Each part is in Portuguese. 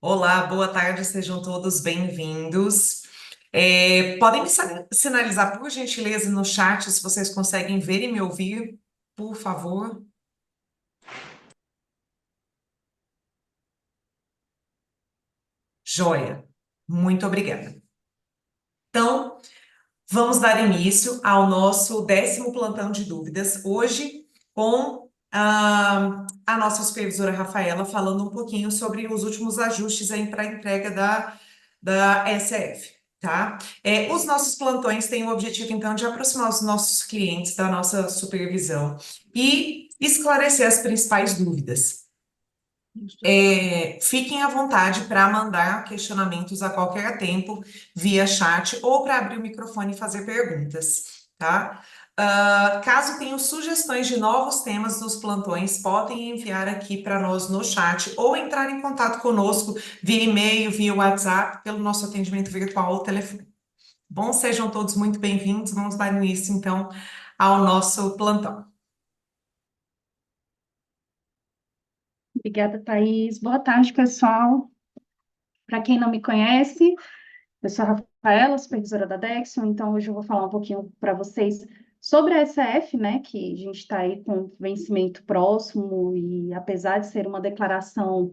Olá, boa tarde, sejam todos bem-vindos. Podem me sinalizar, por gentileza, no chat se vocês conseguem ver e me ouvir, por favor? Joia, muito obrigada. Então, vamos dar início ao nosso 10º plantão de dúvidas, hoje com a nossa supervisora Rafaela falando um pouquinho sobre os últimos ajustes aí para a entrega da SF, tá? Os nossos plantões têm o objetivo, então, de aproximar os nossos clientes da nossa supervisão e esclarecer as principais dúvidas. Fiquem à vontade para mandar questionamentos a qualquer tempo via chat ou para abrir o microfone e fazer perguntas, tá? Caso tenham sugestões de novos temas dos plantões, podem enviar aqui para nós no chat ou entrar em contato conosco via e-mail, via WhatsApp, pelo nosso atendimento virtual ou telefone. Bom, sejam todos muito bem-vindos. Vamos dar início, então, ao nosso plantão. Obrigada, Thaís. Boa tarde, pessoal. Para quem não me conhece, eu sou a Rafaela, supervisora da Dexon, então hoje eu vou falar um pouquinho para vocês sobre a SF, né, que a gente está aí com vencimento próximo e apesar de ser uma declaração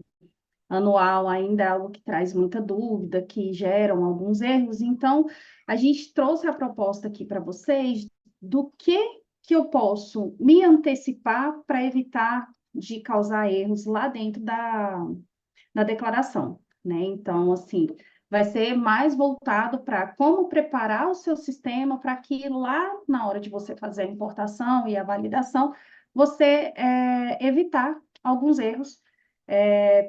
anual, ainda é algo que traz muita dúvida, que geram alguns erros, então a gente trouxe a proposta aqui para vocês do que eu posso me antecipar para evitar de causar erros lá dentro da declaração, né? Então, assim, vai ser mais voltado para como preparar o seu sistema para que lá na hora de você fazer a importação e a validação, você evitar alguns erros.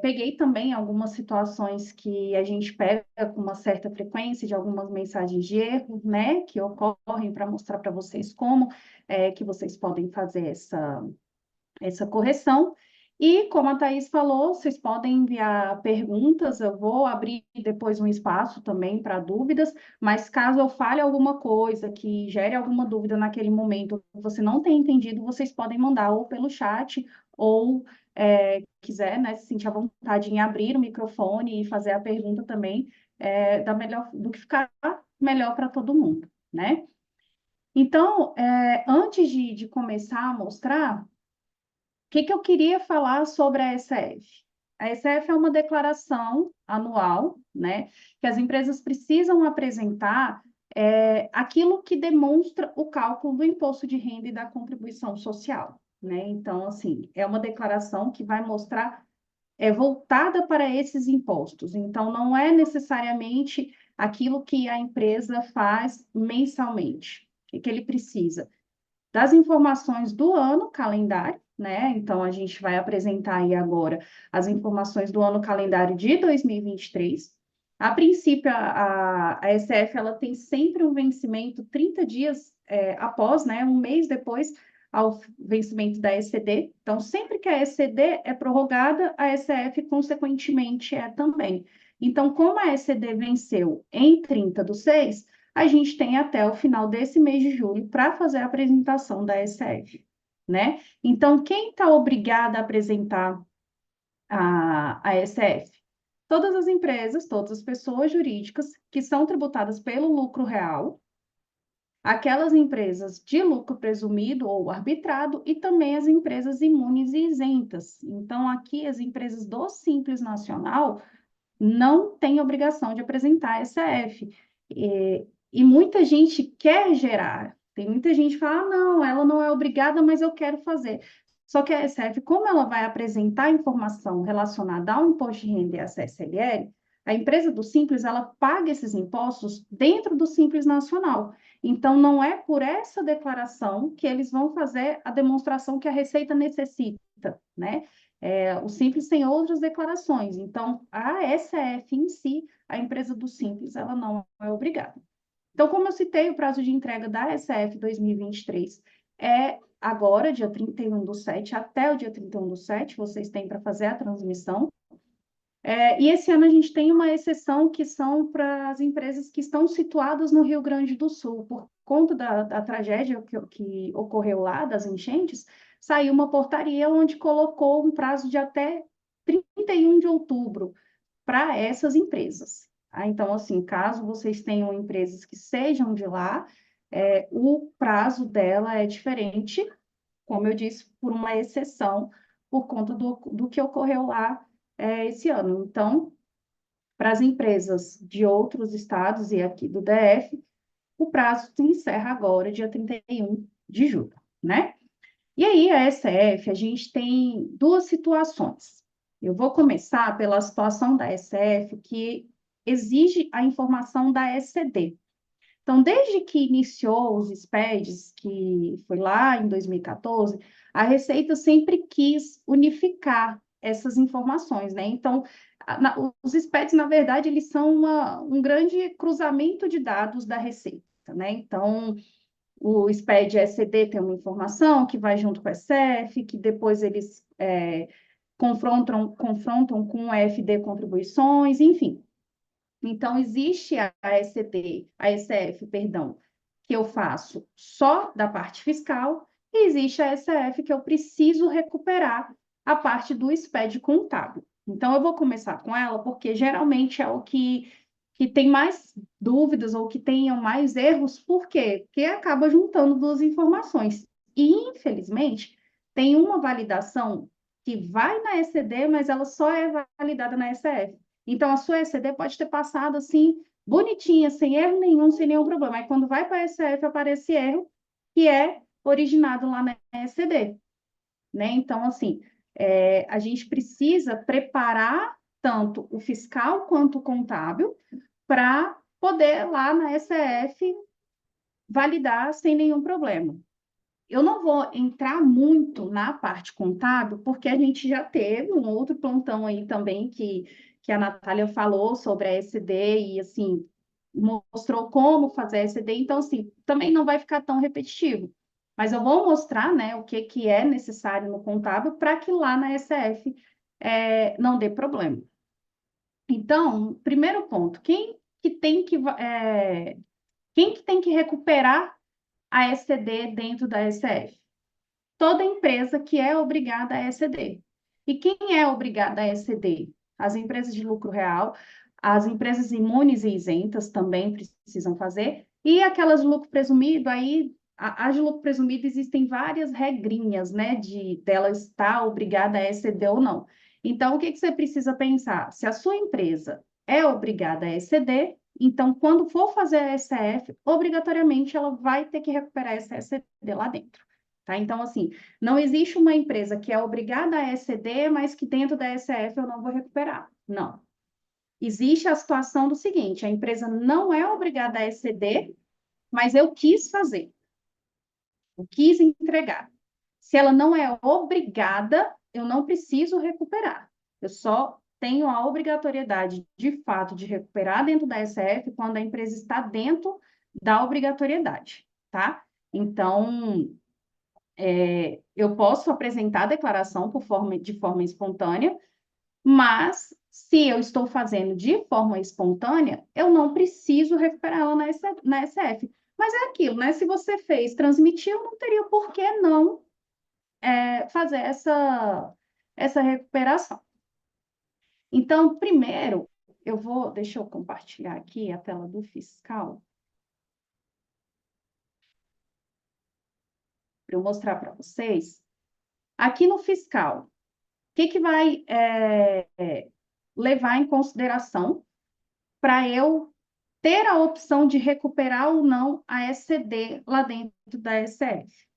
Peguei também algumas situações que a gente pega com uma certa frequência de algumas mensagens de erro, né, que ocorrem para mostrar para vocês como que vocês podem fazer essa correção. E, como a Thaís falou, vocês podem enviar perguntas, eu vou abrir depois um espaço também para dúvidas, mas caso eu fale alguma coisa que gere alguma dúvida naquele momento, você não tenha entendido, vocês podem mandar ou pelo chat, ou quiser, né, se sentir à vontade em abrir o microfone e fazer a pergunta também, do que ficar melhor para todo mundo, né? Então, antes de começar a mostrar, que eu queria falar sobre a SF? A SF é uma declaração anual, né, que as empresas precisam apresentar aquilo que demonstra o cálculo do imposto de renda e da contribuição social, né? Então, assim, é uma declaração que vai mostrar, voltada para esses impostos. Então, não é necessariamente aquilo que a empresa faz mensalmente. O que ele precisa? Das informações do ano calendário, né? Então, a gente vai apresentar aí agora as informações do ano calendário de 2023. A princípio, a SF ela tem sempre um vencimento 30 dias após, né? Um mês depois ao vencimento da ECD. Então, sempre que a ECD é prorrogada, a SF, consequentemente, é também. Então, como a ECD venceu em 30/6, a gente tem até o final desse mês de julho para fazer a apresentação da SF, né? Então, quem está obrigado a apresentar a SF? Todas as empresas, todas as pessoas jurídicas que são tributadas pelo lucro real, aquelas empresas de lucro presumido ou arbitrado e também as empresas imunes e isentas. Então, aqui as empresas do Simples Nacional não têm obrigação de apresentar SF. E muita gente quer gerar. Tem muita gente que fala, ah, não, ela não é obrigada, mas eu quero fazer. Só que a SF, como ela vai apresentar informação relacionada ao imposto de renda e à CSLL, a empresa do Simples, ela paga esses impostos dentro do Simples Nacional. Então, não é por essa declaração que eles vão fazer a demonstração que a Receita necessita, né? O Simples tem outras declarações. Então, a SF em si, a empresa do Simples, ela não é obrigada. Então, como eu citei, o prazo de entrega da SF 2023 é agora, dia 31/7, até o dia 31/7, vocês têm para fazer a transmissão. E esse ano a gente tem uma exceção que são para as empresas que estão situadas no Rio Grande do Sul. Por conta da tragédia que ocorreu lá, das enchentes, saiu uma portaria onde colocou um prazo de até 31 de outubro para essas empresas. Tá? Então, assim, caso vocês tenham empresas que sejam de lá, o prazo dela é diferente, como eu disse, por uma exceção, por conta do que ocorreu lá esse ano. Então, para as empresas de outros estados e aqui do DF, o prazo se encerra agora, dia 31 de julho, né? E aí, a SF, a gente tem duas situações. Eu vou começar pela situação da SF, que exige a informação da SCD. Então, desde que iniciou os SPEDs, que foi lá em 2014, a Receita sempre quis unificar essas informações, né? Então, os SPEDs, na verdade, eles são um grande cruzamento de dados da Receita, né? Então, o SPED SCD tem uma informação que vai junto com a SF, que depois eles confrontam com o FD contribuições, enfim. Então, existe a SCD, a SF, perdão, que eu faço só da parte fiscal, e existe a SF que eu preciso recuperar a parte do SPED contábil. Então, eu vou começar com ela, porque geralmente é o que tem mais dúvidas ou que tenham mais erros, por quê? Porque acaba juntando duas informações. E, infelizmente, tem uma validação que vai na ECD, mas ela só é validada na SF. Então, a sua ECD pode ter passado assim, bonitinha, sem erro nenhum, sem nenhum problema. Aí, quando vai para a SF, aparece erro, que é originado lá na ECD. Né? Então, assim, a gente precisa preparar tanto o fiscal quanto o contábil para poder lá na SF validar sem nenhum problema. Eu não vou entrar muito na parte contábil, porque a gente já teve um outro plantão aí também que a Natália falou sobre a SD e, assim, mostrou como fazer a SD. Então, assim, também não vai ficar tão repetitivo. Mas eu vou mostrar, né, o que é necessário no contábil para que lá na SF não dê problema. Então, primeiro ponto, quem que tem que recuperar a SCD dentro da SF? Toda empresa que é obrigada a ECD. E quem é obrigada a ECD? As empresas de lucro real, as empresas imunes e isentas também precisam fazer, e aquelas de lucro presumido, aí, as de lucro presumido existem várias regrinhas, né, dela estar obrigada a ECD ou não. Então, o que você precisa pensar? Se a sua empresa é obrigada a ECD, então, quando for fazer a SF, obrigatoriamente ela vai ter que recuperar essa ECD lá dentro. Tá? Então, assim, não existe uma empresa que é obrigada a ECD, mas que dentro da SF eu não vou recuperar. Não. Existe a situação do seguinte: a empresa não é obrigada a ECD, mas eu quis fazer, eu quis entregar. Se ela não é obrigada, eu não preciso recuperar. Eu só tenho a obrigatoriedade, de fato, de recuperar dentro da SF quando a empresa está dentro da obrigatoriedade, tá? Então, eu posso apresentar a declaração de forma espontânea, mas se eu estou fazendo de forma espontânea, eu não preciso recuperar ela na SF. Mas é aquilo, né? Se você fez, transmitiu, não teria por que não fazer essa recuperação. Então, primeiro, deixa eu compartilhar aqui a tela do fiscal, para eu mostrar para vocês. Aqui no fiscal, o que vai levar em consideração para eu ter a opção de recuperar ou não a SCD lá dentro da SF?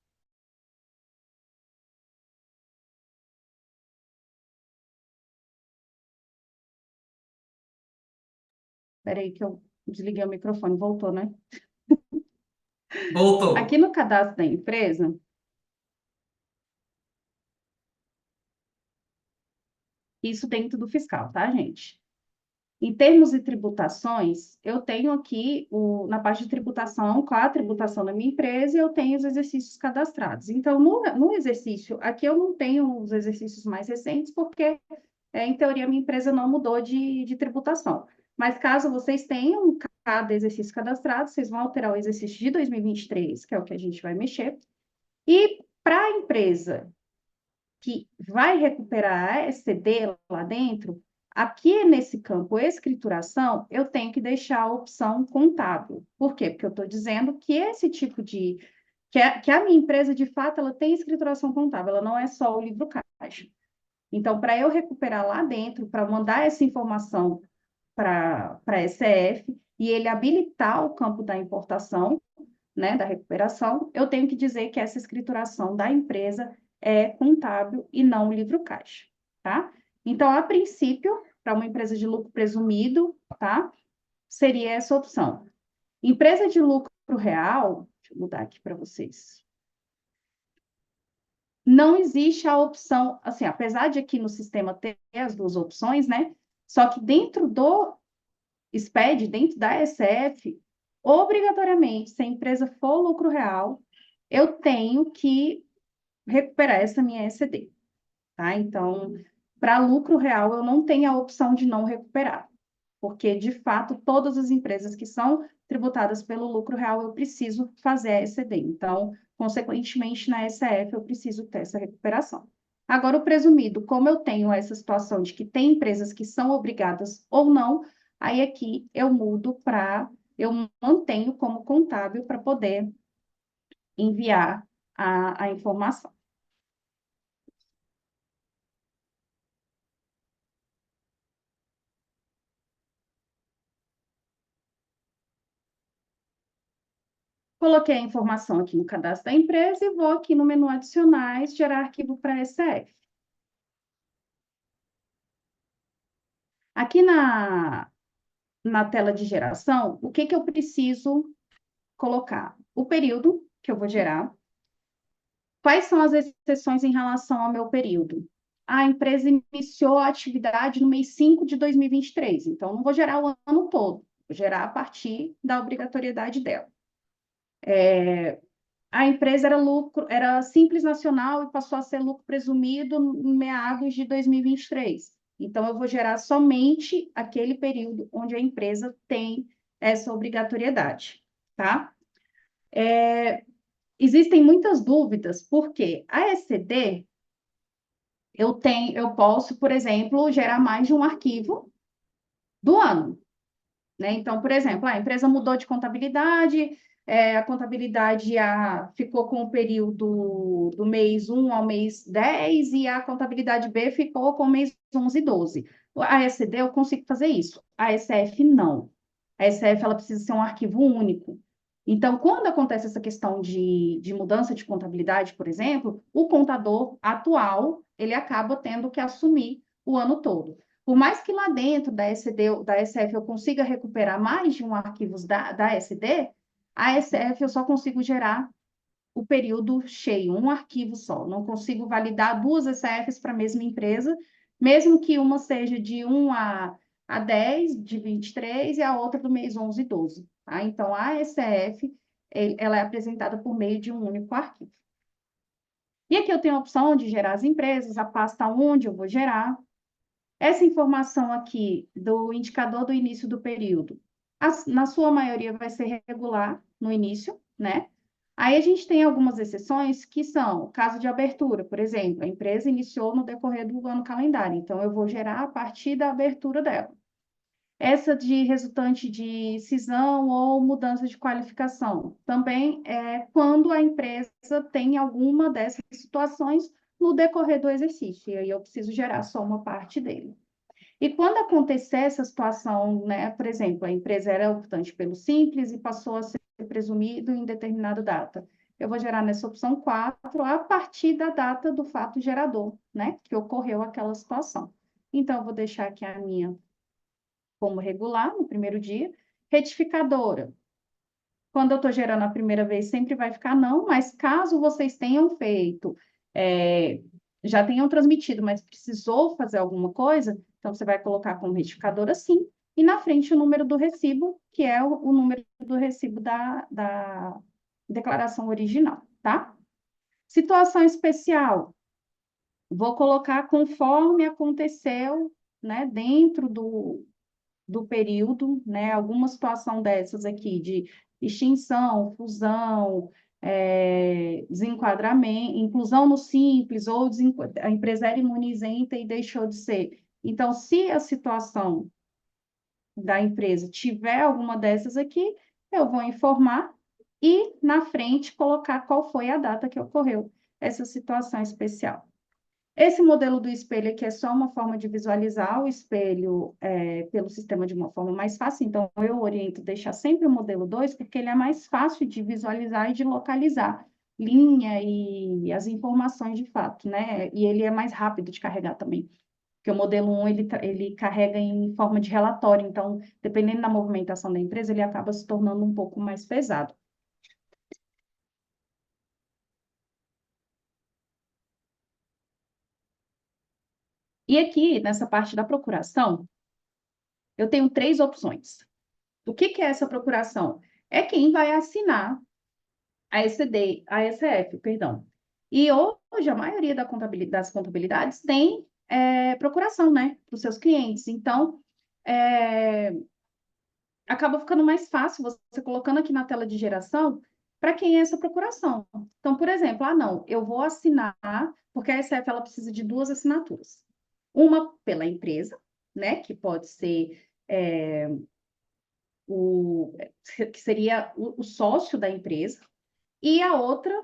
Espera aí que eu desliguei o microfone, voltou, né? Aqui Voltou. no cadastro da empresa, isso dentro do fiscal, tá, gente? Em termos de tributações, eu tenho aqui, na parte de tributação, qual a tributação da minha empresa, e eu tenho os exercícios cadastrados. Então, no exercício, aqui eu não tenho os exercícios mais recentes, porque, em teoria, a minha empresa não mudou de tributação. Mas caso vocês tenham cada exercício cadastrado, vocês vão alterar o exercício de 2023, que é o que a gente vai mexer. E para a empresa que vai recuperar a SCD lá dentro, Aqui nesse campo escrituração, eu tenho que deixar a opção contábil. Por quê? Porque eu estou dizendo que esse tipo de... Que a minha empresa, de fato, ela tem escrituração contábil, ela não é só o livro caixa. Então, para eu recuperar lá dentro, para mandar essa informação para a SEF e ele habilitar o campo da importação, né, da recuperação, eu tenho que dizer que essa escrituração da empresa é contábil e não livro caixa, tá? Então, a princípio, para uma empresa de lucro presumido, tá? Seria essa opção. Empresa de lucro real, deixa eu mudar aqui para vocês. Não existe a opção, assim, apesar de aqui no sistema ter as duas opções, né? Só que dentro do SPED, dentro da SF, obrigatoriamente, se a empresa for lucro real, eu tenho que recuperar essa minha ECD, tá? Então, para lucro real, eu não tenho a opção de não recuperar, porque, de fato, todas as empresas que são tributadas pelo lucro real, eu preciso fazer a ECD. Então, consequentemente, na SF, eu preciso ter essa recuperação. Agora, o presumido, como eu tenho essa situação de que tem empresas que são obrigadas ou não, aí aqui eu mudo para, eu mantenho como contábil para poder enviar a informação. Coloquei a informação aqui no cadastro da empresa e vou aqui no menu adicionais, gerar arquivo para SF. Aqui na tela de geração, o que eu preciso colocar? O período que eu vou gerar. Quais são as exceções em relação ao meu período? A empresa iniciou a atividade no mês 5 de 2023, então não vou gerar o ano todo, vou gerar a partir da obrigatoriedade dela. A empresa era simples nacional e passou a ser lucro presumido em meados de 2023. Então, eu vou gerar somente aquele período onde a empresa tem essa obrigatoriedade, tá? Existem muitas dúvidas, porque a ECD, eu posso, por exemplo, gerar mais de um arquivo do ano, né? Então, por exemplo, a empresa mudou de contabilidade, a contabilidade ficou com o período do mês 1 ao mês 10 e a contabilidade B ficou com o mês 11 e 12. A SD eu consigo fazer isso, a SF não. A SF ela precisa ser um arquivo único. Então, quando acontece essa questão de mudança de contabilidade, por exemplo, o contador atual, ele acaba tendo que assumir o ano todo. Por mais que lá dentro da SD, da SF eu consiga recuperar mais de um arquivo da SD, a SF eu só consigo gerar o período cheio, um arquivo só. Não consigo validar duas SFs para a mesma empresa, mesmo que uma seja de 1 a 10, de 23, e a outra do mês 11 e 12. Tá? Então, a SF ela é apresentada por meio de um único arquivo. E aqui eu tenho a opção de gerar as empresas, a pasta onde eu vou gerar. Essa informação aqui do indicador do início do período, na sua maioria vai ser regular no início, né? Aí a gente tem algumas exceções que são caso de abertura, por exemplo, a empresa iniciou no decorrer do ano calendário, então eu vou gerar a partir da abertura dela. Essa de resultante de cisão ou mudança de qualificação, também é quando a empresa tem alguma dessas situações no decorrer do exercício, e aí eu preciso gerar só uma parte dele. E quando acontecer essa situação, né, por exemplo, a empresa era optante pelo simples e passou a ser presumido em determinada data, eu vou gerar nessa opção 4 a partir da data do fato gerador, né, que ocorreu aquela situação. Então, eu vou deixar aqui a minha como regular no primeiro dia. Retificadora. Quando eu estou gerando a primeira vez, sempre vai ficar não, mas caso vocês tenham feito, já tenham transmitido, mas precisou fazer alguma coisa, então você vai colocar como retificador assim, e na frente o número do recibo, que é o número do recibo da declaração original, tá? Situação especial, vou colocar conforme aconteceu, né, dentro do período, né, alguma situação dessas aqui de extinção, fusão, desenquadramento, inclusão no simples, ou a empresa era imunizenta e deixou de ser. Então, se a situação da empresa tiver alguma dessas aqui, eu vou informar e na frente colocar qual foi a data que ocorreu essa situação especial. Esse modelo do espelho aqui é só uma forma de visualizar o espelho pelo sistema de uma forma mais fácil, então eu oriento deixar sempre o modelo 2, porque ele é mais fácil de visualizar e de localizar linha e as informações de fato, né? E ele é mais rápido de carregar também, porque o modelo 1 ele carrega em forma de relatório, então, dependendo da movimentação da empresa, ele acaba se tornando um pouco mais pesado. E aqui, nessa parte da procuração, eu tenho 3 opções. O que é essa procuração? É quem vai assinar a ECD, a ECF, perdão. E hoje a maioria das contabilidades tem procuração, né, para os seus clientes. Então, acaba ficando mais fácil você colocando aqui na tela de geração para quem é essa procuração. Então, por exemplo, não, eu vou assinar, porque a ECF ela precisa de 2 assinaturas. Uma pela empresa, né, que pode ser que seria o sócio da empresa, e a outra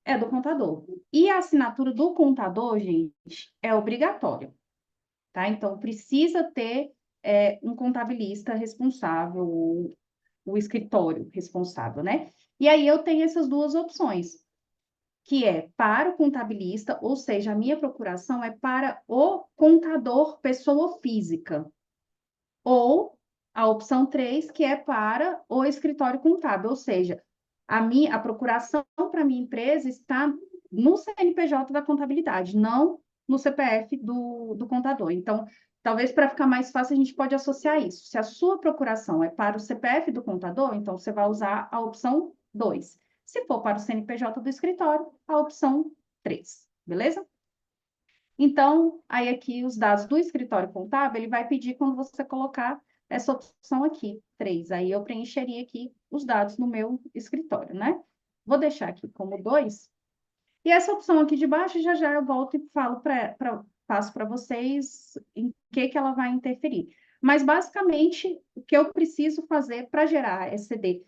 é do contador. E a assinatura do contador, gente, é obrigatória, tá? Então, precisa ter um contabilista responsável, o escritório responsável, né? E aí eu tenho essas 2 opções, que é para o contabilista, ou seja, a minha procuração é para o contador pessoa física, ou a opção 3, que é para o escritório contábil, ou seja, a procuração para a minha empresa está no CNPJ da contabilidade, não no CPF do contador. Então, talvez para ficar mais fácil, a gente pode associar isso. Se a sua procuração é para o CPF do contador, então você vai usar a opção 2. Se for para o CNPJ do escritório, a opção 3, beleza? Então, aí aqui os dados do escritório contábil, ele vai pedir quando você colocar essa opção aqui, 3. Aí eu preencheria aqui os dados no meu escritório, né? Vou deixar aqui como 2. E essa opção aqui de baixo, já já eu volto e passo para vocês em que ela vai interferir. Mas, basicamente, o que eu preciso fazer para gerar SCD,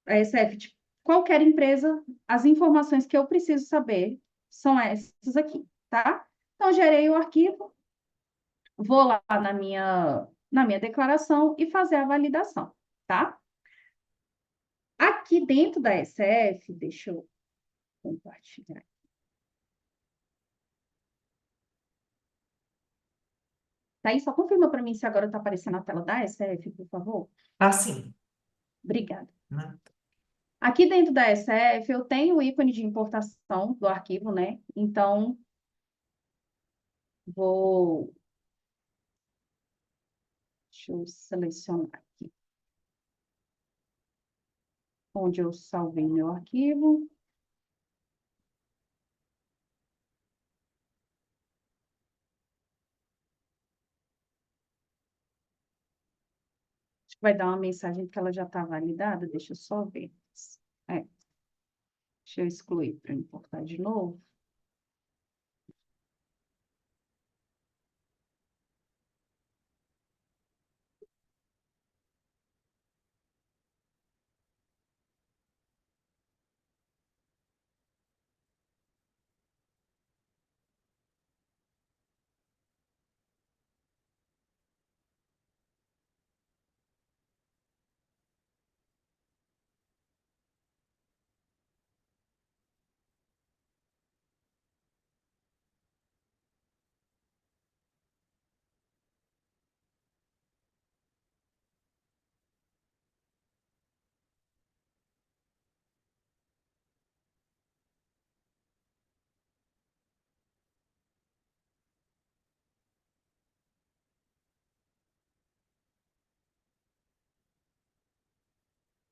SF de qualquer empresa, as informações que eu preciso saber são essas aqui, tá? Então, gerei o arquivo, vou lá na minha declaração e fazer a validação, tá? Aqui dentro da SF, deixa eu compartilhar. Tá aí, só confirma para mim se agora está aparecendo a tela da SF, por favor. Assim, Obrigada. né? Aqui dentro da SF, eu tenho o ícone de importação do arquivo, né? Então, vou... Deixa eu selecionar aqui. Onde eu salvei meu arquivo. Acho que vai dar uma mensagem que ela já está validada. Deixa eu só ver. Deixa eu excluir para importar de novo.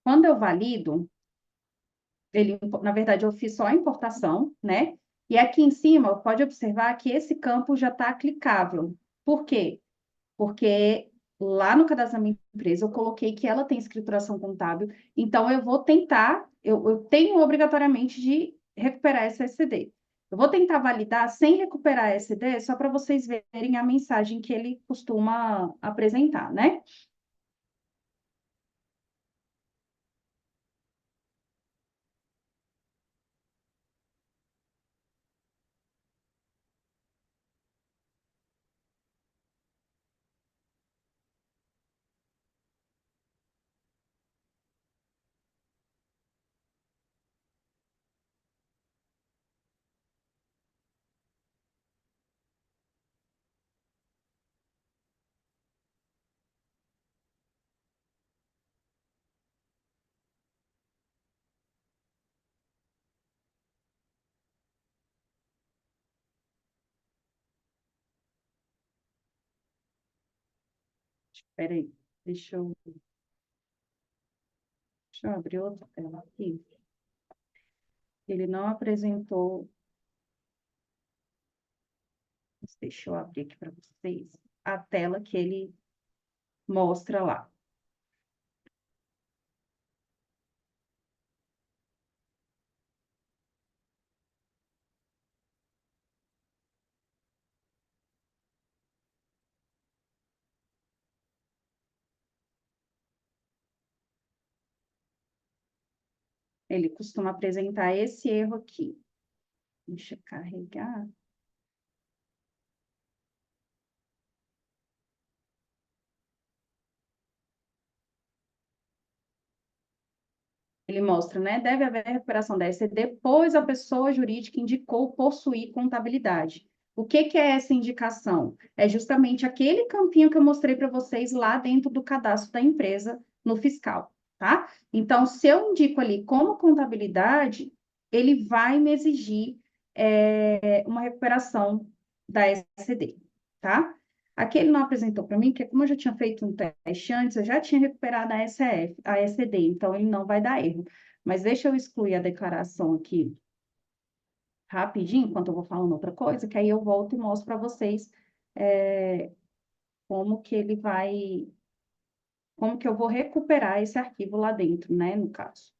Quando eu valido, na verdade, eu fiz só a importação, né? E aqui em cima, pode observar que esse campo já está clicável. Por quê? Porque lá no cadastro da minha empresa, eu coloquei que ela tem escrituração contábil, então eu vou tentar, eu tenho obrigatoriamente de recuperar essa SCD. Eu vou tentar validar sem recuperar a SD, só para vocês verem a mensagem que ele costuma apresentar, né? Espera aí, deixa eu abrir outra tela aqui. Ele não apresentou. Deixa eu abrir aqui para vocês a tela que ele mostra lá. Ele costuma apresentar esse erro aqui. Deixa eu carregar. Ele mostra, né? Deve haver recuperação da ECD, pois a pessoa jurídica indicou possuir contabilidade. O que que é essa indicação? É justamente aquele campinho que eu mostrei para vocês lá dentro do cadastro da empresa no fiscal, tá? Então, se eu indico ali como contabilidade, ele vai me exigir uma recuperação da ECD, tá? Aqui ele não apresentou para mim, porque como eu já tinha feito um teste antes, eu já tinha recuperado a SF, a ECD, então ele não vai dar erro. Mas deixa eu excluir a declaração aqui rapidinho, enquanto eu vou falando outra coisa, que aí eu volto e mostro para vocês como que ele vai, como que eu vou recuperar esse arquivo lá dentro, né, no caso.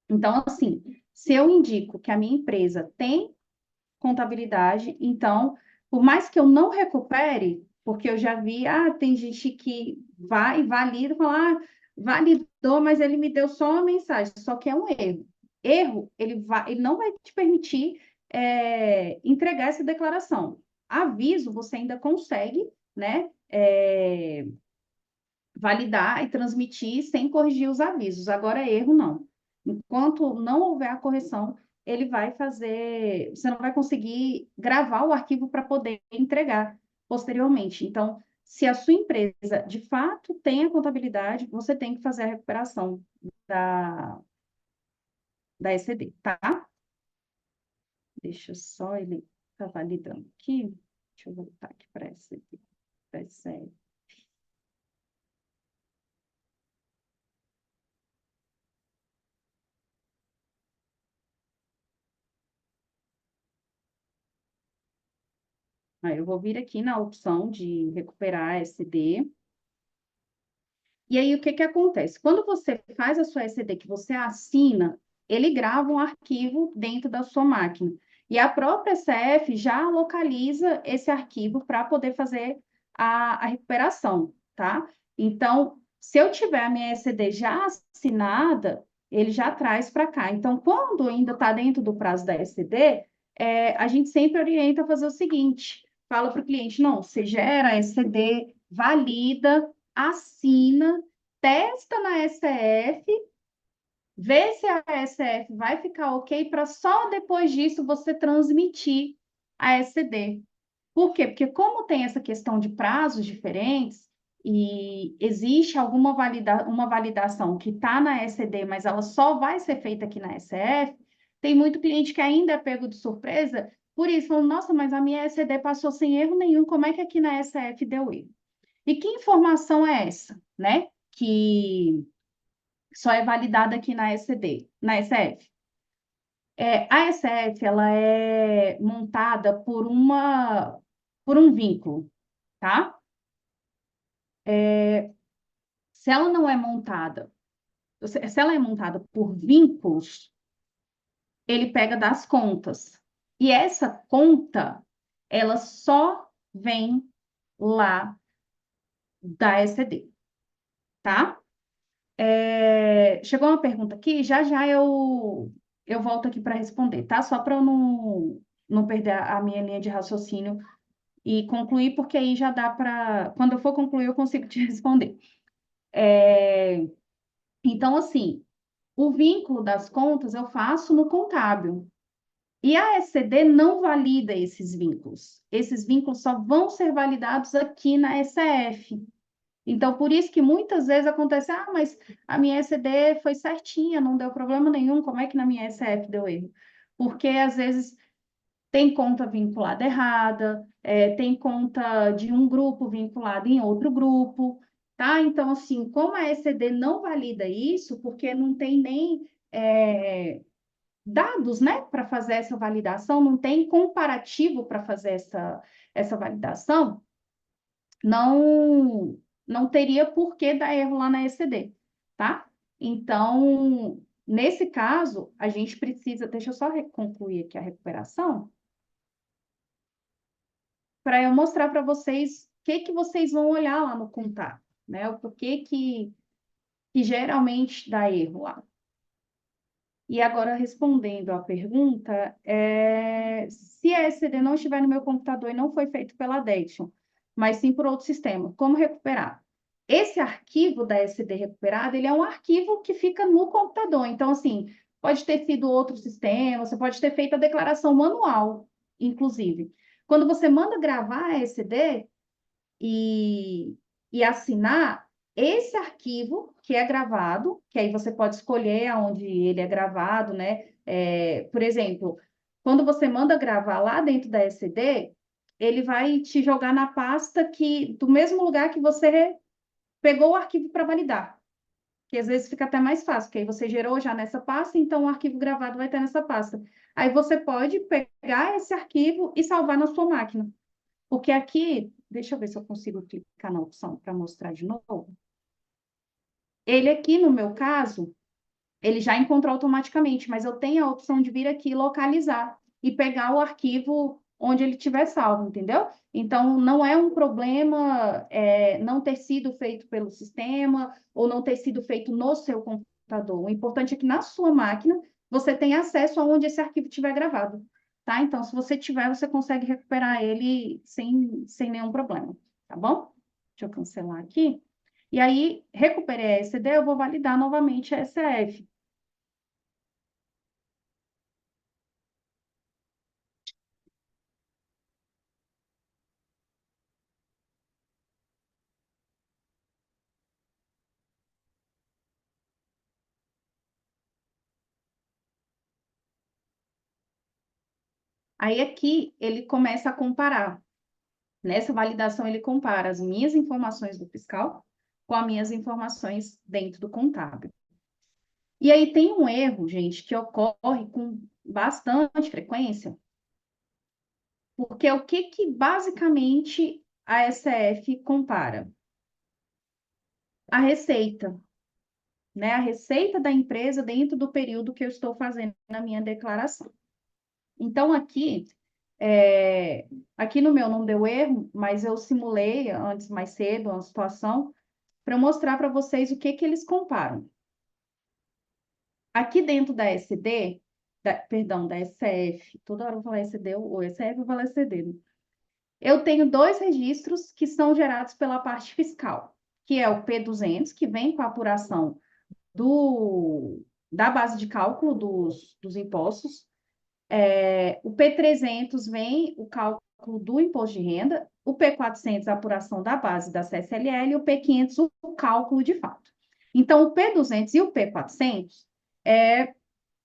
Então, assim, se eu indico que a minha empresa tem contabilidade. Então, por mais que eu não recupere, porque eu já vi, tem gente que vai e valida, fala, validou, mas ele me deu só uma mensagem, só que é um erro. Erro, ele não vai te permitir entregar essa declaração. Aviso, você ainda consegue, né, validar e transmitir sem corrigir os avisos. Agora, erro, não. Enquanto não houver a correção, ele vai fazer. Você não vai conseguir gravar o arquivo para poder entregar posteriormente. Então, se a sua empresa de fato tem a contabilidade, você tem que fazer a recuperação da, da ECD, tá? Deixa só ele estar validando aqui. Deixa eu voltar aqui para a ECD. Aí eu vou vir aqui na opção de recuperar SD. E aí, o que que acontece? Quando você faz a sua SD, que você assina, ele grava um arquivo dentro da sua máquina. E a própria CF já localiza esse arquivo para poder fazer a recuperação, tá? Então, se eu tiver a minha SD já assinada, ele já traz para cá. Então, quando ainda está dentro do prazo da SD, a gente sempre orienta a fazer o seguinte: fala para o cliente, não, você gera a SD, valida, assina, testa na SF, vê se a SF vai ficar ok, para só depois disso você transmitir a SD. Por quê? Porque como tem essa questão de prazos diferentes e existe uma validação que está na SD, mas ela só vai ser feita aqui na SF, tem muito cliente que ainda é pego de surpresa, por isso, falando, nossa, mas a minha SD passou sem erro nenhum, como é que aqui na SF deu erro? E que informação é essa, né? Que só é validada aqui na SD, na SF. A SF, ela é montada por um vínculo, tá? Se ela não é montada, se ela é montada por vínculos, ele pega das contas. E essa conta, ela só vem lá da ECD, tá? Chegou uma pergunta aqui, já já eu volto aqui para responder, tá? Só para eu não perder a minha linha de raciocínio e concluir, porque aí já dá para, quando eu for concluir, eu consigo te responder. Então, assim, o vínculo das contas eu faço no contábil. E a ECD não valida esses vínculos. Esses vínculos só vão ser validados aqui na SF. Então, por isso que muitas vezes acontece, mas a minha ECD foi certinha, não deu problema nenhum, como é que na minha SF deu erro? Porque às vezes tem conta vinculada errada, tem conta de um grupo vinculada em outro grupo, tá? Então, assim, como a ECD não valida isso, porque não tem nem dados, né, para fazer essa validação, não tem comparativo para fazer essa validação, não teria por que dar erro lá na ECD, tá? Então, nesse caso, a gente precisa, deixa eu só concluir aqui a recuperação, para eu mostrar para vocês o que vocês vão olhar lá no contato, né? O porquê que geralmente dá erro lá. E agora, respondendo à pergunta, se a ECD não estiver no meu computador e não foi feito pela Dexion, mas sim por outro sistema, como recuperar? Esse arquivo da ECD recuperada, ele é um arquivo que fica no computador. Então, assim, pode ter sido outro sistema, você pode ter feito a declaração manual, inclusive. Quando você manda gravar a ECD, e assinar esse arquivo que é gravado, que aí você pode escolher aonde ele é gravado, né? Por exemplo, quando você manda gravar lá dentro da ECD, ele vai te jogar na pasta do mesmo lugar que você pegou o arquivo para validar. Que às vezes fica até mais fácil, porque aí você gerou já nessa pasta, então o arquivo gravado vai estar nessa pasta. Aí você pode pegar esse arquivo e salvar na sua máquina. Porque aqui, deixa eu ver se eu consigo clicar na opção para mostrar de novo. Ele aqui, no meu caso, ele já encontrou automaticamente, mas eu tenho a opção de vir aqui localizar e pegar o arquivo onde ele estiver salvo, entendeu? Então, não é um problema não ter sido feito pelo sistema ou não ter sido feito no seu computador. O importante é que na sua máquina você tenha acesso aonde esse arquivo estiver gravado, tá? Então, se você tiver, você consegue recuperar ele sem nenhum problema, tá bom? Deixa eu cancelar aqui. E aí, recuperei a ECD, eu vou validar novamente a SF. Aí aqui ele começa a comparar. Nessa validação, ele compara as minhas informações do fiscal com as minhas informações dentro do contábil. E aí tem um erro, gente, que ocorre com bastante frequência, porque o que basicamente a SF compara? A receita, né? A receita da empresa dentro do período que eu estou fazendo na minha declaração. Então, aqui no meu não deu erro, mas eu simulei antes, mais cedo, uma situação para mostrar para vocês o que eles comparam. Aqui dentro da SD, perdão, da SF, toda hora eu vou falar SD ou SF, eu vou falar SD. Né? Eu tenho dois registros que são gerados pela parte fiscal, que é o P200, que vem com a apuração da base de cálculo dos impostos, o P300 vem o cálculo do imposto de renda, o P400 a apuração da base da CSLL e o P500 o cálculo de fato. Então, o P200 e o P400 é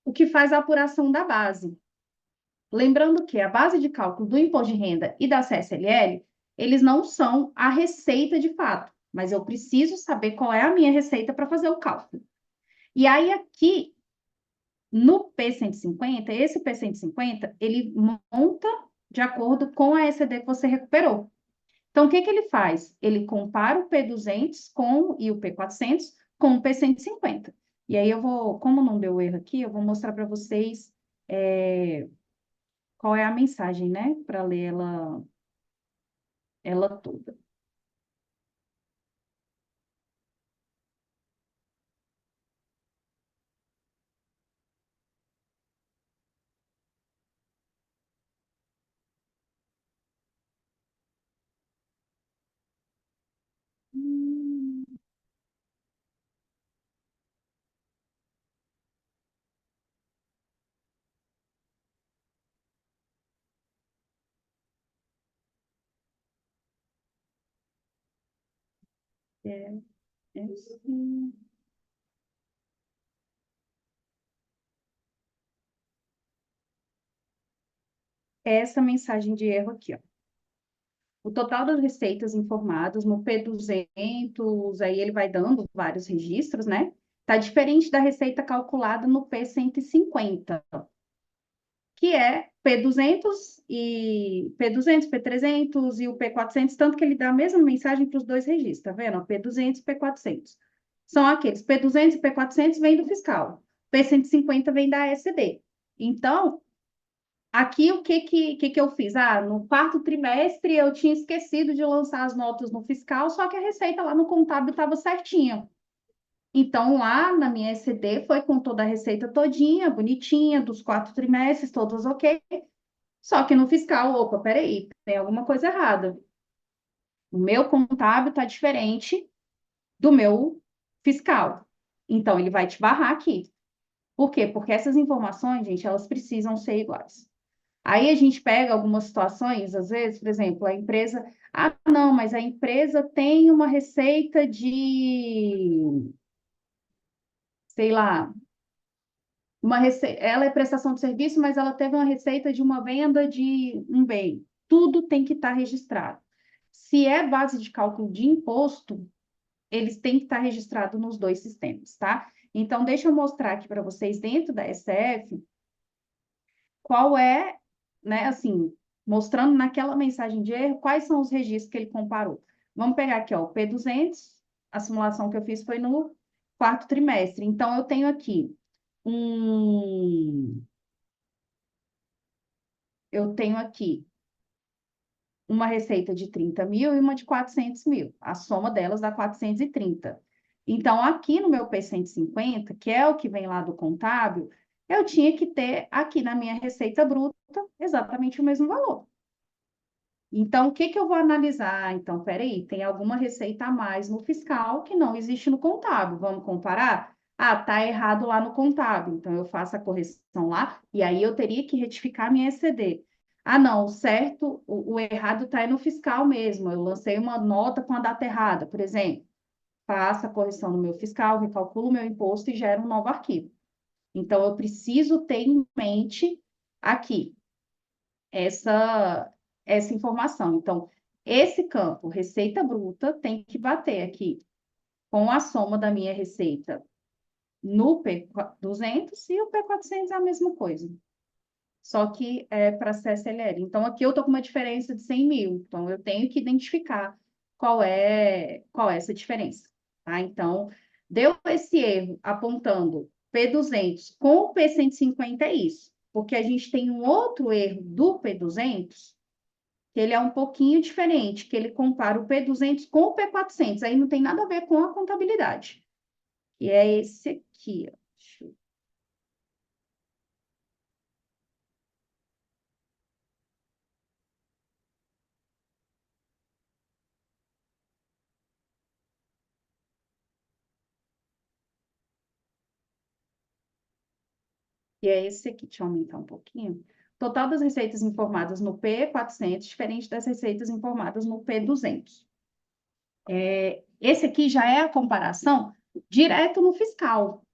o que faz a apuração da base. Lembrando que a base de cálculo do imposto de renda e da CSLL, eles não são a receita de fato, mas eu preciso saber qual é a minha receita para fazer o cálculo. E aí, aqui, no P150, esse P150, ele monta de acordo com a ECD que você recuperou. Então, o que ele faz? Ele compara o P200 e o P400 com o P150. E aí eu vou, como não deu erro aqui, eu vou mostrar para vocês qual é a mensagem, né? Para ler ela toda. Hum, é, assim. É essa mensagem de erro aqui, ó. O total das receitas informadas no P200, aí ele vai dando vários registros, né? Tá diferente da receita calculada no P150, que é P200, P300 e o P400, tanto que ele dá a mesma mensagem para os dois registros, tá vendo? P200 e P400. São aqueles. P200 e P400 vem do fiscal. P150 vem da SD. Então, aqui, o que eu fiz? Ah, no quarto trimestre eu tinha esquecido de lançar as notas no fiscal, só que a receita lá no contábil estava certinha. Então, lá na minha ECD foi com toda a receita todinha, bonitinha, dos 4 trimestres, todos ok. Só que no fiscal, opa, peraí, tem alguma coisa errada. O meu contábil está diferente do meu fiscal. Então, ele vai te barrar aqui. Por quê? Porque essas informações, gente, elas precisam ser iguais. Aí a gente pega algumas situações, às vezes, por exemplo, a empresa, ah, não, mas a empresa tem uma receita de, sei lá, ela é prestação de serviço, mas ela teve uma receita de uma venda de um bem. Tudo tem que estar registrado. Se é base de cálculo de imposto, eles têm que estar registrados nos dois sistemas, tá? Então, deixa eu mostrar aqui para vocês, dentro da SF, qual é, né, assim, mostrando naquela mensagem de erro, quais são os registros que ele comparou. Vamos pegar aqui, ó, o P200, a simulação que eu fiz foi no quarto trimestre. Então, eu tenho aqui um... Eu tenho aqui uma receita de 30 mil e uma de 400 mil. A soma delas dá 430. Então, aqui no meu P150, que é o que vem lá do contábil, eu tinha que ter aqui na minha receita bruta exatamente o mesmo valor. Então, o que que eu vou analisar? Então, peraí, tem alguma receita a mais no fiscal que não existe no contábil. Vamos comparar? Ah, tá errado lá no contábil. Então, eu faço a correção lá e aí eu teria que retificar minha ECD. Ah, não, o certo, o errado está aí no fiscal mesmo. Eu lancei uma nota com a data errada, por exemplo. Faço a correção no meu fiscal, recalculo o meu imposto e gero um novo arquivo. Então, eu preciso ter em mente aqui essa, essa informação. Então, esse campo, receita bruta, tem que bater aqui com a soma da minha receita no P200 e o P400 é a mesma coisa. Só que é para CSLL. Então, aqui eu estou com uma diferença de 100 mil. Então, eu tenho que identificar qual é essa diferença. Tá? Então, deu esse erro apontando P200 com o P150 é isso. Porque a gente tem um outro erro do P200 que ele é um pouquinho diferente, que ele compara o P200 com o P400, aí não tem nada a ver com a contabilidade. E é esse aqui, ó. E é esse aqui, deixa eu aumentar um pouquinho. Total das receitas informadas no P400, diferente das receitas informadas no P200. Esse aqui já é a comparação direto no fiscal,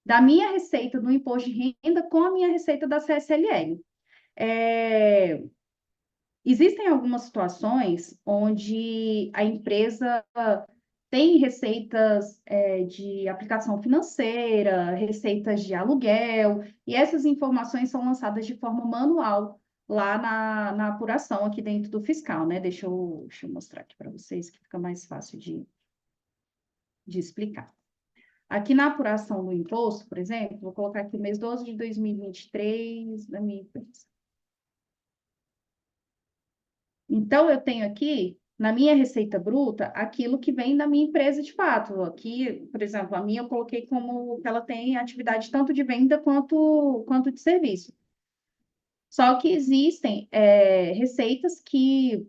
da minha receita do imposto de renda com a minha receita da CSLL. É, Existem algumas situações onde a empresa tem receitas de aplicação financeira, receitas de aluguel, e essas informações são lançadas de forma manual lá na apuração aqui dentro do fiscal, né? Deixa eu mostrar aqui para vocês que fica mais fácil de explicar. Aqui na apuração do imposto, por exemplo, vou colocar aqui o mês 12 de 2023 da minha empresa. Então, eu tenho aqui, na minha receita bruta, aquilo que vem da minha empresa de fato. Aqui, por exemplo, a minha eu coloquei como que ela tem atividade tanto de venda quanto de serviço. Só que existem receitas que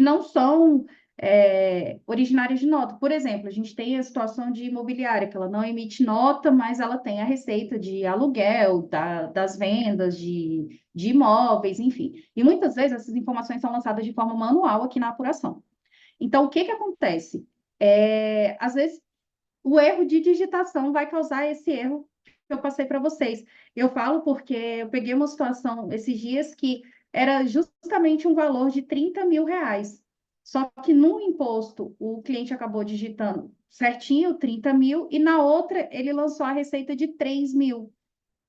não são originárias de nota. Por exemplo, a gente tem a situação de imobiliária, que ela não emite nota, mas ela tem a receita de aluguel, das vendas de imóveis, enfim. E muitas vezes essas informações são lançadas de forma manual aqui na apuração. Então, o que que acontece? Às vezes, o erro de digitação vai causar esse erro que eu passei para vocês. Eu falo porque eu peguei uma situação esses dias que era justamente um valor de 30 mil reais. Só que no imposto, o cliente acabou digitando certinho 30 mil, e na outra ele lançou a receita de 3 mil.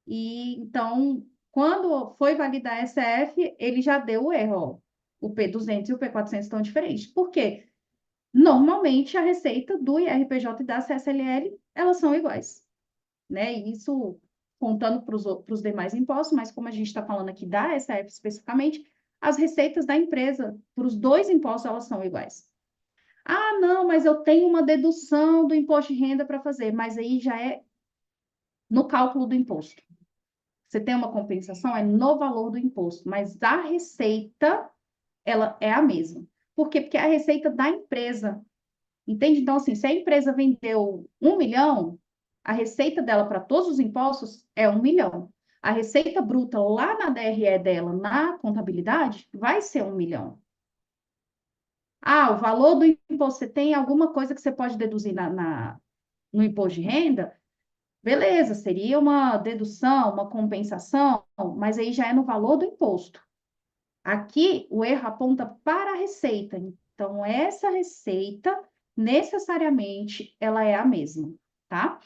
E então, quando foi validar a SF, ele já deu o erro. Ó. O P200 e o P400 estão diferentes. Por quê? Normalmente, a receita do IRPJ e da CSLL, elas são iguais, né? E isso contando para os demais impostos, mas como a gente está falando aqui da SF especificamente, as receitas da empresa para os dois impostos, elas são iguais. Ah, não, mas eu tenho uma dedução do imposto de renda para fazer, mas aí já é no cálculo do imposto. Você tem uma compensação, é no valor do imposto, mas a receita, ela é a mesma. Por quê? Porque é a receita da empresa. Entende? Então, assim, se a empresa vendeu 1 milhão, a receita dela para todos os impostos é 1 milhão. A receita bruta lá na DRE dela, na contabilidade, vai ser 1 milhão. Ah, o valor do imposto, você tem alguma coisa que você pode deduzir no imposto de renda? Beleza, seria uma dedução, uma compensação, mas aí já é no valor do imposto. Aqui, o erro aponta para a receita. Então, essa receita, necessariamente, ela é a mesma, tá?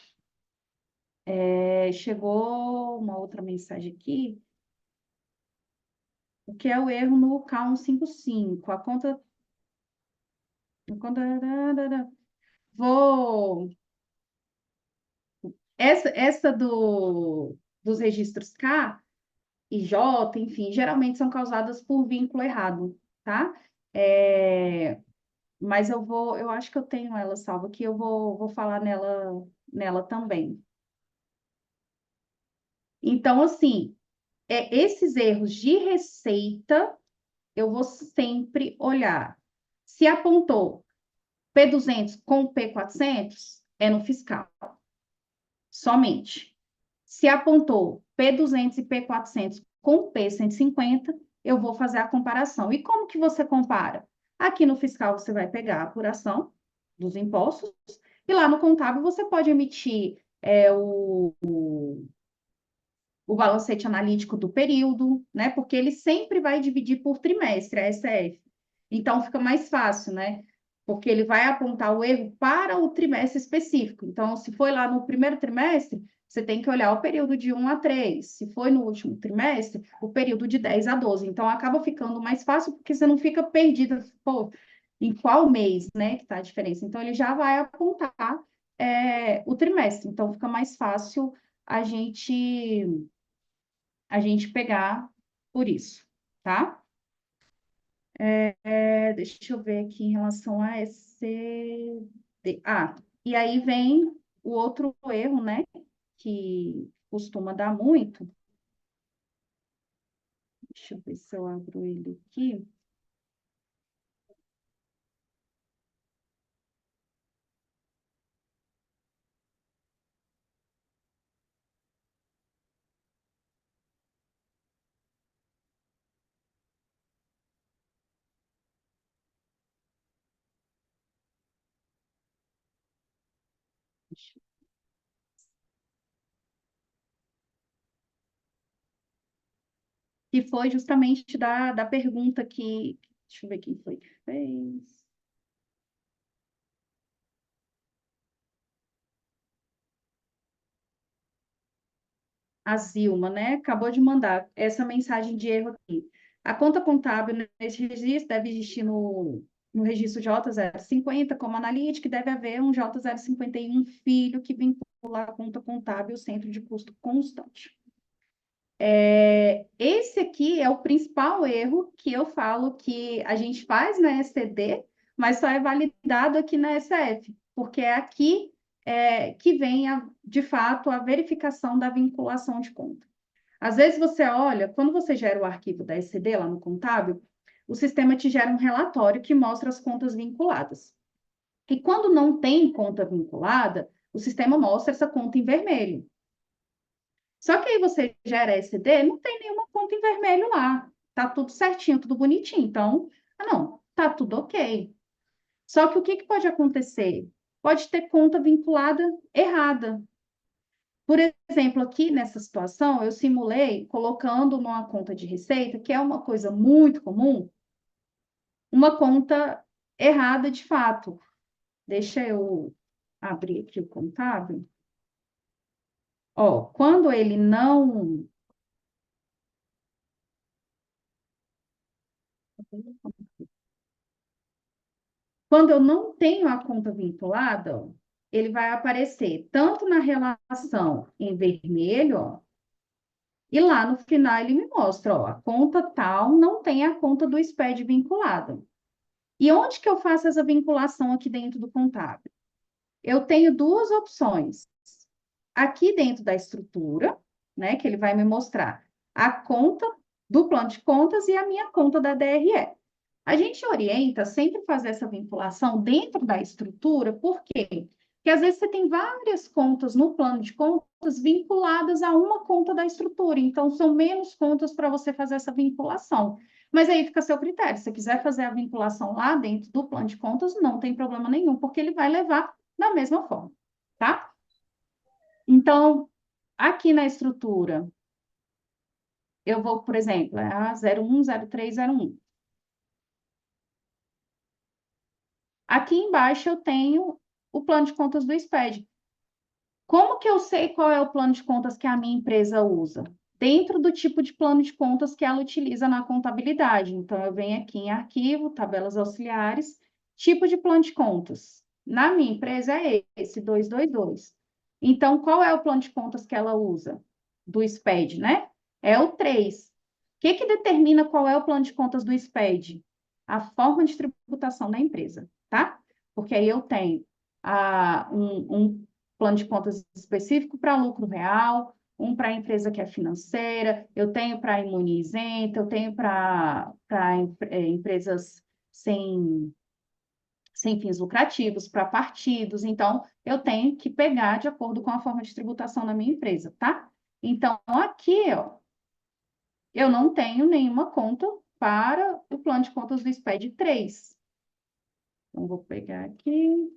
Chegou uma outra mensagem aqui, o que é o erro no K155. Vou... Essa dos registros K e J, enfim, geralmente são causadas por vínculo errado, tá? Mas eu acho que eu tenho ela salva aqui, eu vou falar nela também. Então, assim, esses erros de receita, eu vou sempre olhar. Se apontou P200 com P400, é no fiscal, somente. Se apontou P200 e P400 com P150, eu vou fazer a comparação. E como que você compara? Aqui no fiscal você vai pegar a apuração dos impostos, e lá no contábil você pode emitir o balancete analítico do período, né? Porque ele sempre vai dividir por trimestre, a SF. Então, fica mais fácil, né? Porque ele vai apontar o erro para o trimestre específico. Então, se foi lá no primeiro trimestre, você tem que olhar o período de 1 a 3. Se foi no último trimestre, o período de 10 a 12. Então, acaba ficando mais fácil, porque você não fica perdida, pô, em qual mês, né, que está a diferença. Então, ele já vai apontar o trimestre. Então, fica mais fácil a gente a gente pegar por isso, tá? Deixa eu ver aqui em relação a SCD. E aí vem o outro erro, né? Que costuma dar muito. Deixa eu ver se eu abro ele aqui. Que foi justamente da pergunta que. Deixa eu ver quem foi que fez. A Zilma, né? Acabou de mandar essa mensagem de erro aqui. A conta contábil nesse registro deve existir no no registro J050 como analítica, deve haver um J051 filho que vincula a conta contábil ao centro de custo constante. Esse aqui é o principal erro que eu falo que a gente faz na SCD, mas só é validado aqui na SF, porque é aqui que vem, de fato, a verificação da vinculação de conta. Às vezes você olha, quando você gera o arquivo da SCD lá no contábil, o sistema te gera um relatório que mostra as contas vinculadas. E quando não tem conta vinculada, o sistema mostra essa conta em vermelho. Só que aí você gera SD, não tem nenhuma conta em vermelho lá. Tá tudo certinho, tudo bonitinho. Então, não, tá tudo ok. Só que o que pode acontecer? Pode ter conta vinculada errada. Por exemplo, aqui nessa situação, eu simulei colocando numa conta de receita, que é uma coisa muito comum, uma conta errada de fato. Deixa eu abrir aqui o contábil. Ó, quando ele não. Quando eu não tenho a conta vinculada, ó, ele vai aparecer tanto na relação em vermelho, ó, e lá no final ele me mostra, ó, a conta tal não tem a conta do SPED vinculada. E onde que eu faço essa vinculação aqui dentro do contábil? Eu tenho duas opções. Aqui dentro da estrutura, né, que ele vai me mostrar a conta do plano de contas e a minha conta da DRE. A gente orienta sempre fazer essa vinculação dentro da estrutura, por quê? Porque às vezes você tem várias contas no plano de contas vinculadas a uma conta da estrutura, então são menos contas para você fazer essa vinculação. Mas aí fica a seu critério. Se você quiser fazer a vinculação lá dentro do plano de contas, não tem problema nenhum, porque ele vai levar da mesma forma, tá? Então, aqui na estrutura, eu vou, por exemplo, a 01, 03, 01. Aqui embaixo eu tenho o plano de contas do SPED. Como que eu sei qual é o plano de contas que a minha empresa usa? Dentro do tipo de plano de contas que ela utiliza na contabilidade. Então, eu venho aqui em arquivo, tabelas auxiliares, tipo de plano de contas. Na minha empresa é esse, 222. Então, qual é o plano de contas que ela usa? Do SPED, né? É o 3. O que determina qual é o plano de contas do SPED? A forma de tributação da empresa, tá? Porque aí eu tenho um plano de contas específico para lucro real, um para a empresa que é financeira, eu tenho para imune isenta, eu tenho para empresas sem fins lucrativos, para partidos. Então, eu tenho que pegar de acordo com a forma de tributação da minha empresa, tá? Então, aqui, ó, eu não tenho nenhuma conta para o plano de contas do SPED 3. Então, vou pegar aqui.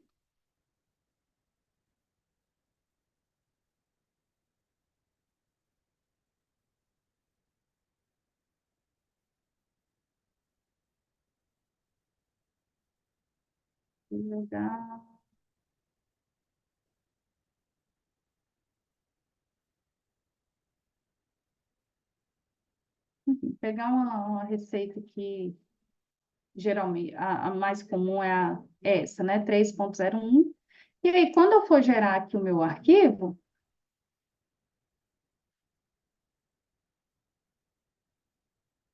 Vou jogar. Enfim, pegar uma receita que geralmente a mais comum é essa, né? 3.01. E aí, quando eu for gerar aqui o meu arquivo,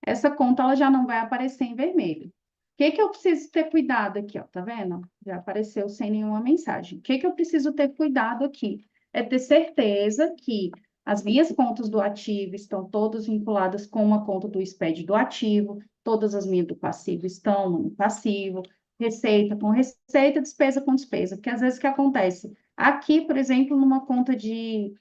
essa conta ela já não vai aparecer em vermelho. O que eu preciso ter cuidado aqui, ó? Tá vendo? Já apareceu sem nenhuma mensagem. O que eu preciso ter cuidado aqui? É ter certeza que as minhas contas do ativo estão todas vinculadas com uma conta do SPED do ativo, todas as minhas do passivo estão no passivo, receita com receita, despesa com despesa. Porque às vezes o que acontece? Aqui, por exemplo, numa conta de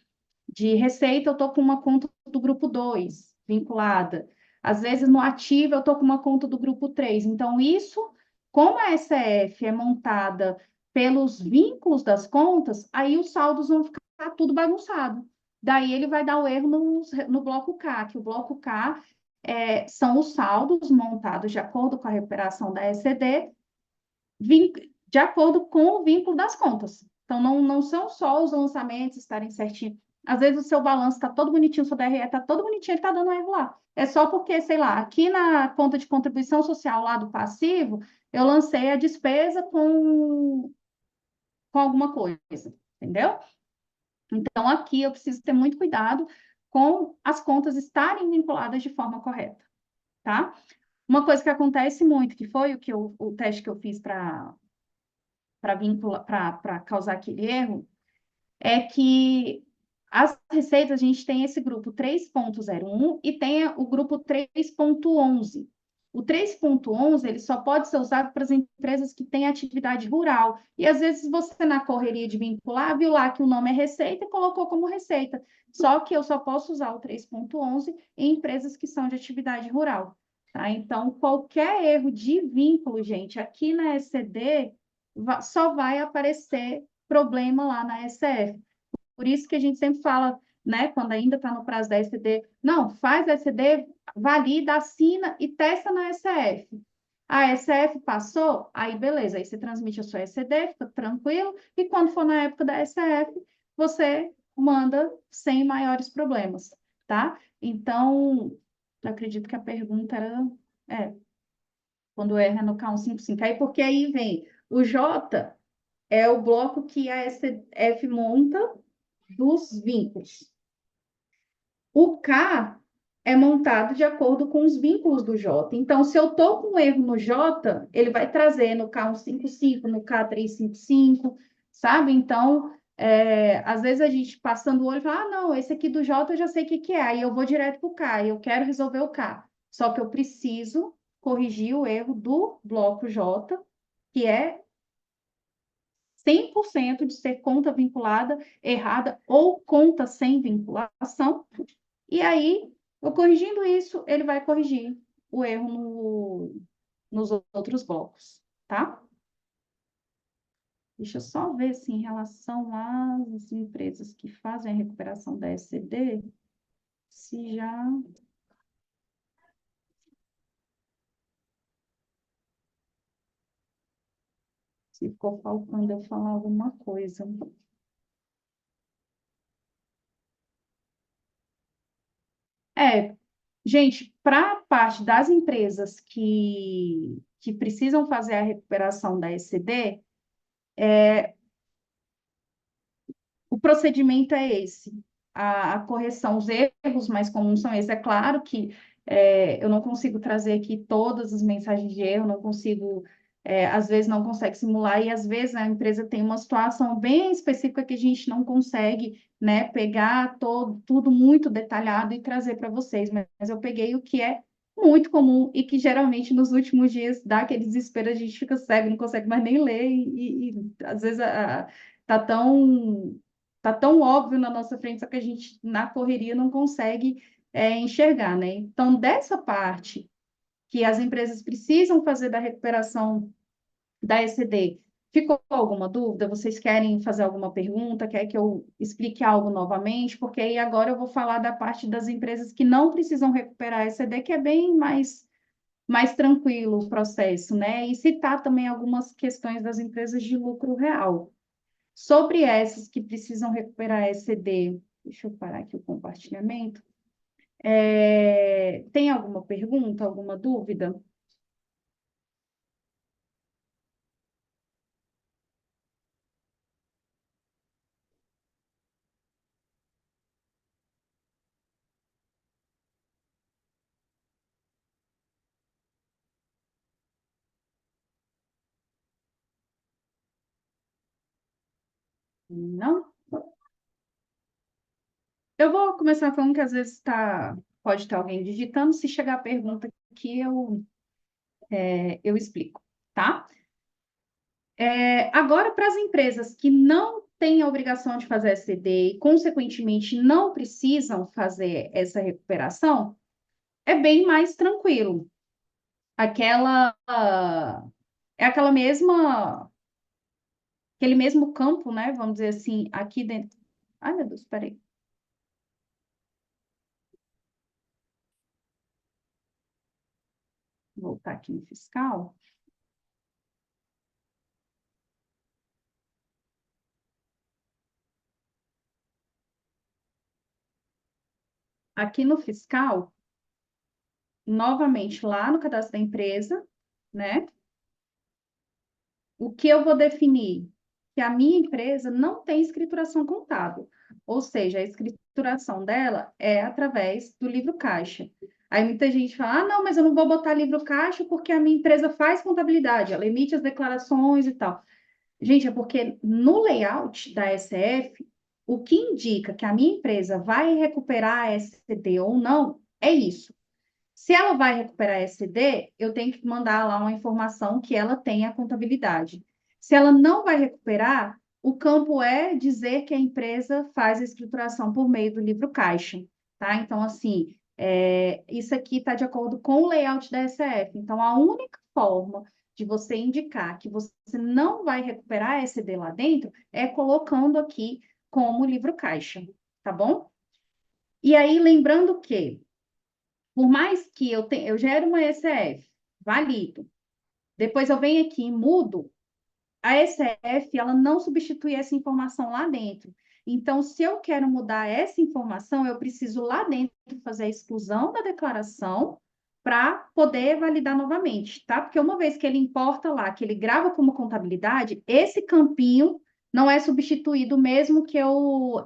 receita, eu estou com uma conta do grupo 2 vinculada. Às vezes, no ativo, eu estou com uma conta do grupo 3. Então, isso, como a SF é montada pelos vínculos das contas, aí os saldos vão ficar tudo bagunçado. Daí, ele vai dar o erro no bloco K, que o bloco K são os saldos montados de acordo com a recuperação da ECD, de acordo com o vínculo das contas. Então, não são só os lançamentos estarem certinho. Às vezes o seu balanço está todo bonitinho, o seu DRE está todo bonitinho, ele está dando erro lá. É só porque, sei lá, aqui na conta de contribuição social lá do passivo, eu lancei a despesa com alguma coisa, entendeu? Então, aqui eu preciso ter muito cuidado com as contas estarem vinculadas de forma correta, tá? Uma coisa que acontece muito, que foi o teste que eu fiz para causar aquele erro, é que as receitas, a gente tem esse grupo 3.01 e tem o grupo 3.11. O 3.11 ele só pode ser usado para as empresas que têm atividade rural. E às vezes você, na correria de vincular, viu lá que o nome é receita e colocou como receita. Só que eu só posso usar o 3.11 em empresas que são de atividade rural. Tá? Então, qualquer erro de vínculo, gente, aqui na ECD, só vai aparecer problema lá na SF. Por isso que a gente sempre fala, né, quando ainda está no prazo da ECD, não, faz a ECD, valida, assina e testa na SF. A SF passou, aí beleza, aí você transmite a sua ECD, fica tranquilo, e quando for na época da SF, você manda sem maiores problemas, tá? Então, eu acredito que a pergunta era, é, quando erra no K155, aí porque aí vem o J é o bloco que a SF monta dos vínculos. O K é montado de acordo com os vínculos do J. Então, se eu estou com um erro no J, ele vai trazer no K155, no K355, sabe? Então, às vezes a gente passando o olho fala, ah, não, esse aqui do J eu já sei o que é, aí eu vou direto para o K, eu quero resolver o K. Só que eu preciso corrigir o erro do bloco J, que é 100% de ser conta vinculada errada ou conta sem vinculação. E aí, eu corrigindo isso, ele vai corrigir o erro nos outros blocos, tá? Deixa eu só ver se em relação às empresas que fazem a recuperação da SCD, se já... Se ficou faltando eu falar alguma coisa. É, gente, para a parte das empresas que precisam fazer a recuperação da ECD, o procedimento é esse, a correção, os erros mais comuns são esses. É claro que eu não consigo trazer aqui todas as mensagens de erro, não consigo, às vezes não consegue simular, e às vezes a empresa tem uma situação bem específica que a gente não consegue, né, pegar tudo muito detalhado e trazer para vocês, mas eu peguei o que é muito comum e que geralmente nos últimos dias dá aquele desespero, a gente fica cego, não consegue mais nem ler, e às vezes tá tão óbvio na nossa frente, só que a gente, na correria, não consegue enxergar, né? Então, dessa parte que as empresas precisam fazer da recuperação da ECD, ficou alguma dúvida? Vocês querem fazer alguma pergunta? Quer que eu explique algo novamente? Porque aí agora eu vou falar da parte das empresas que não precisam recuperar a ECD, que é bem mais tranquilo o processo, né? E citar também algumas questões das empresas de lucro real. Sobre essas que precisam recuperar ECD, deixa eu parar aqui o compartilhamento. Tem alguma pergunta, alguma dúvida? Não? Eu vou começar falando que às vezes pode estar alguém digitando. Se chegar a pergunta aqui, eu explico, tá? Agora, para as empresas que não têm a obrigação de fazer SCD e, consequentemente, não precisam fazer essa recuperação, é bem mais tranquilo. Aquela, é aquele mesmo campo, né? Vamos dizer assim, aqui dentro. Ai, meu Deus, peraí. Vou voltar aqui no fiscal. aqui no fiscal, novamente lá no cadastro da empresa, né? O que eu vou definir? Que a minha empresa não tem escrituração contábil, ou seja, a escrituração dela é através do livro caixa. Aí muita gente fala, ah, não, mas eu não vou botar livro caixa porque a minha empresa faz contabilidade, ela emite as declarações e tal. Gente, é porque no layout da SF, o que indica que a minha empresa vai recuperar a SCD ou não é isso. Se ela vai recuperar SD, eu tenho que mandar lá uma informação que ela tem a contabilidade. Se ela não vai recuperar, o campo é dizer que a empresa faz a escrituração por meio do livro caixa, tá? Então, assim, isso aqui está de acordo com o layout da SF. Então, a única forma de você indicar que você não vai recuperar SD lá dentro é colocando aqui como livro caixa, tá bom? E aí, lembrando que por mais que eu gere uma ECF, valido, depois eu venho aqui e mudo, a ECF ela não substitui essa informação lá dentro. Então, se eu quero mudar essa informação, eu preciso lá dentro fazer a exclusão da declaração para poder validar novamente, tá? Porque uma vez que ele importa lá, que ele grava como contabilidade, esse campinho não é substituído, mesmo que eu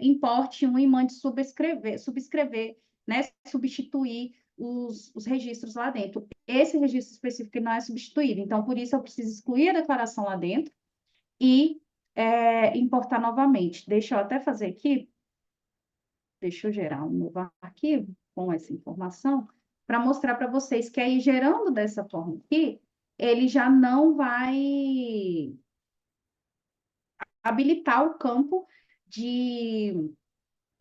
importe um e mande subscrever, né? Substituir os registros lá dentro. Esse registro específico não é substituído. Então, por isso, eu preciso excluir a declaração lá dentro e importar novamente. Deixa eu até fazer aqui, deixa eu gerar um novo arquivo com essa informação, para mostrar para vocês que aí, gerando dessa forma aqui, ele já não vai habilitar o campo de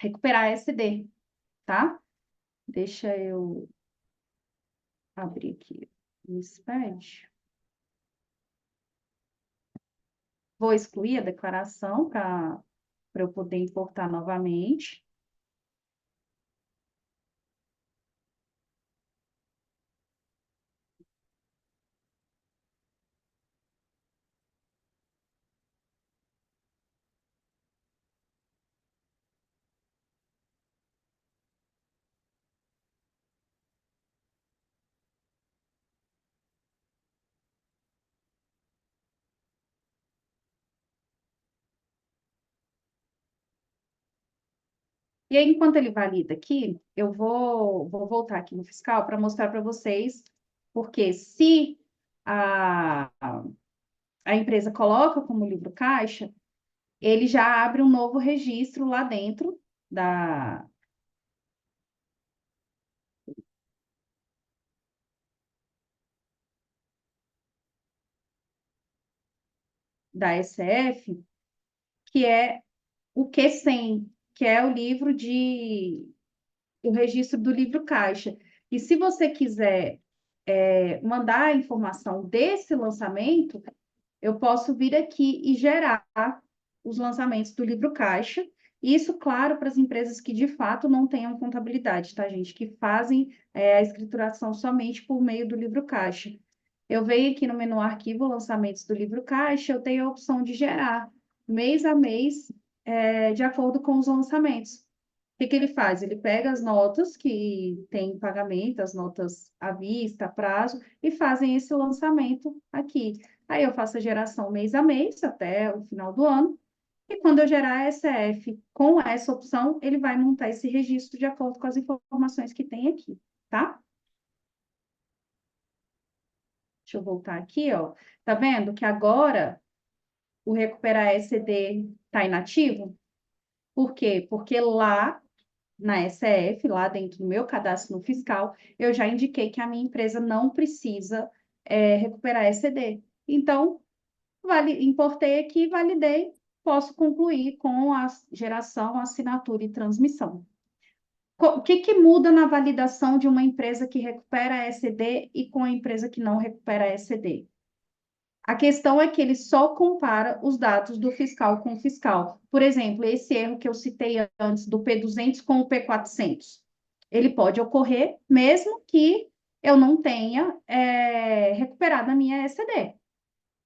recuperar SD, tá? Deixa eu abrir aqui o SPED. Vou excluir a declaração para eu poder importar novamente. E aí, enquanto ele valida aqui, eu vou voltar aqui no fiscal para mostrar para vocês, porque se a empresa coloca como livro caixa, ele já abre um novo registro lá dentro da, da SF, que é o Q100, que é o registro do livro caixa. E se você quiser mandar a informação desse lançamento, eu posso vir aqui e gerar os lançamentos do livro caixa. Isso, claro, para as empresas que de fato não tenham contabilidade, tá, gente? Que fazem a escrituração somente por meio do livro caixa. Eu venho aqui no menu arquivo lançamentos do livro caixa, eu tenho a opção de gerar mês a mês, de acordo com os lançamentos. O que ele faz? Ele pega as notas que tem pagamento, as notas à vista, a prazo, e fazem esse lançamento aqui. Aí eu faço a geração mês a mês, até o final do ano, e quando eu gerar a SF com essa opção, ele vai montar esse registro de acordo com as informações que tem aqui, tá? Deixa eu voltar aqui, ó. Tá vendo que agora o recuperar SD está inativo? Por quê? Porque lá na SF, lá dentro do meu cadastro no fiscal, eu já indiquei que a minha empresa não precisa recuperar SD. Então, importei aqui, validei, posso concluir com a geração, assinatura e transmissão. O que, que muda na validação de uma empresa que recupera SD e com a empresa que não recupera SD? A questão é que ele só compara os dados do fiscal com o fiscal. Por exemplo, esse erro que eu citei antes do P200 com o P400. Ele pode ocorrer mesmo que eu não tenha recuperado a minha SD.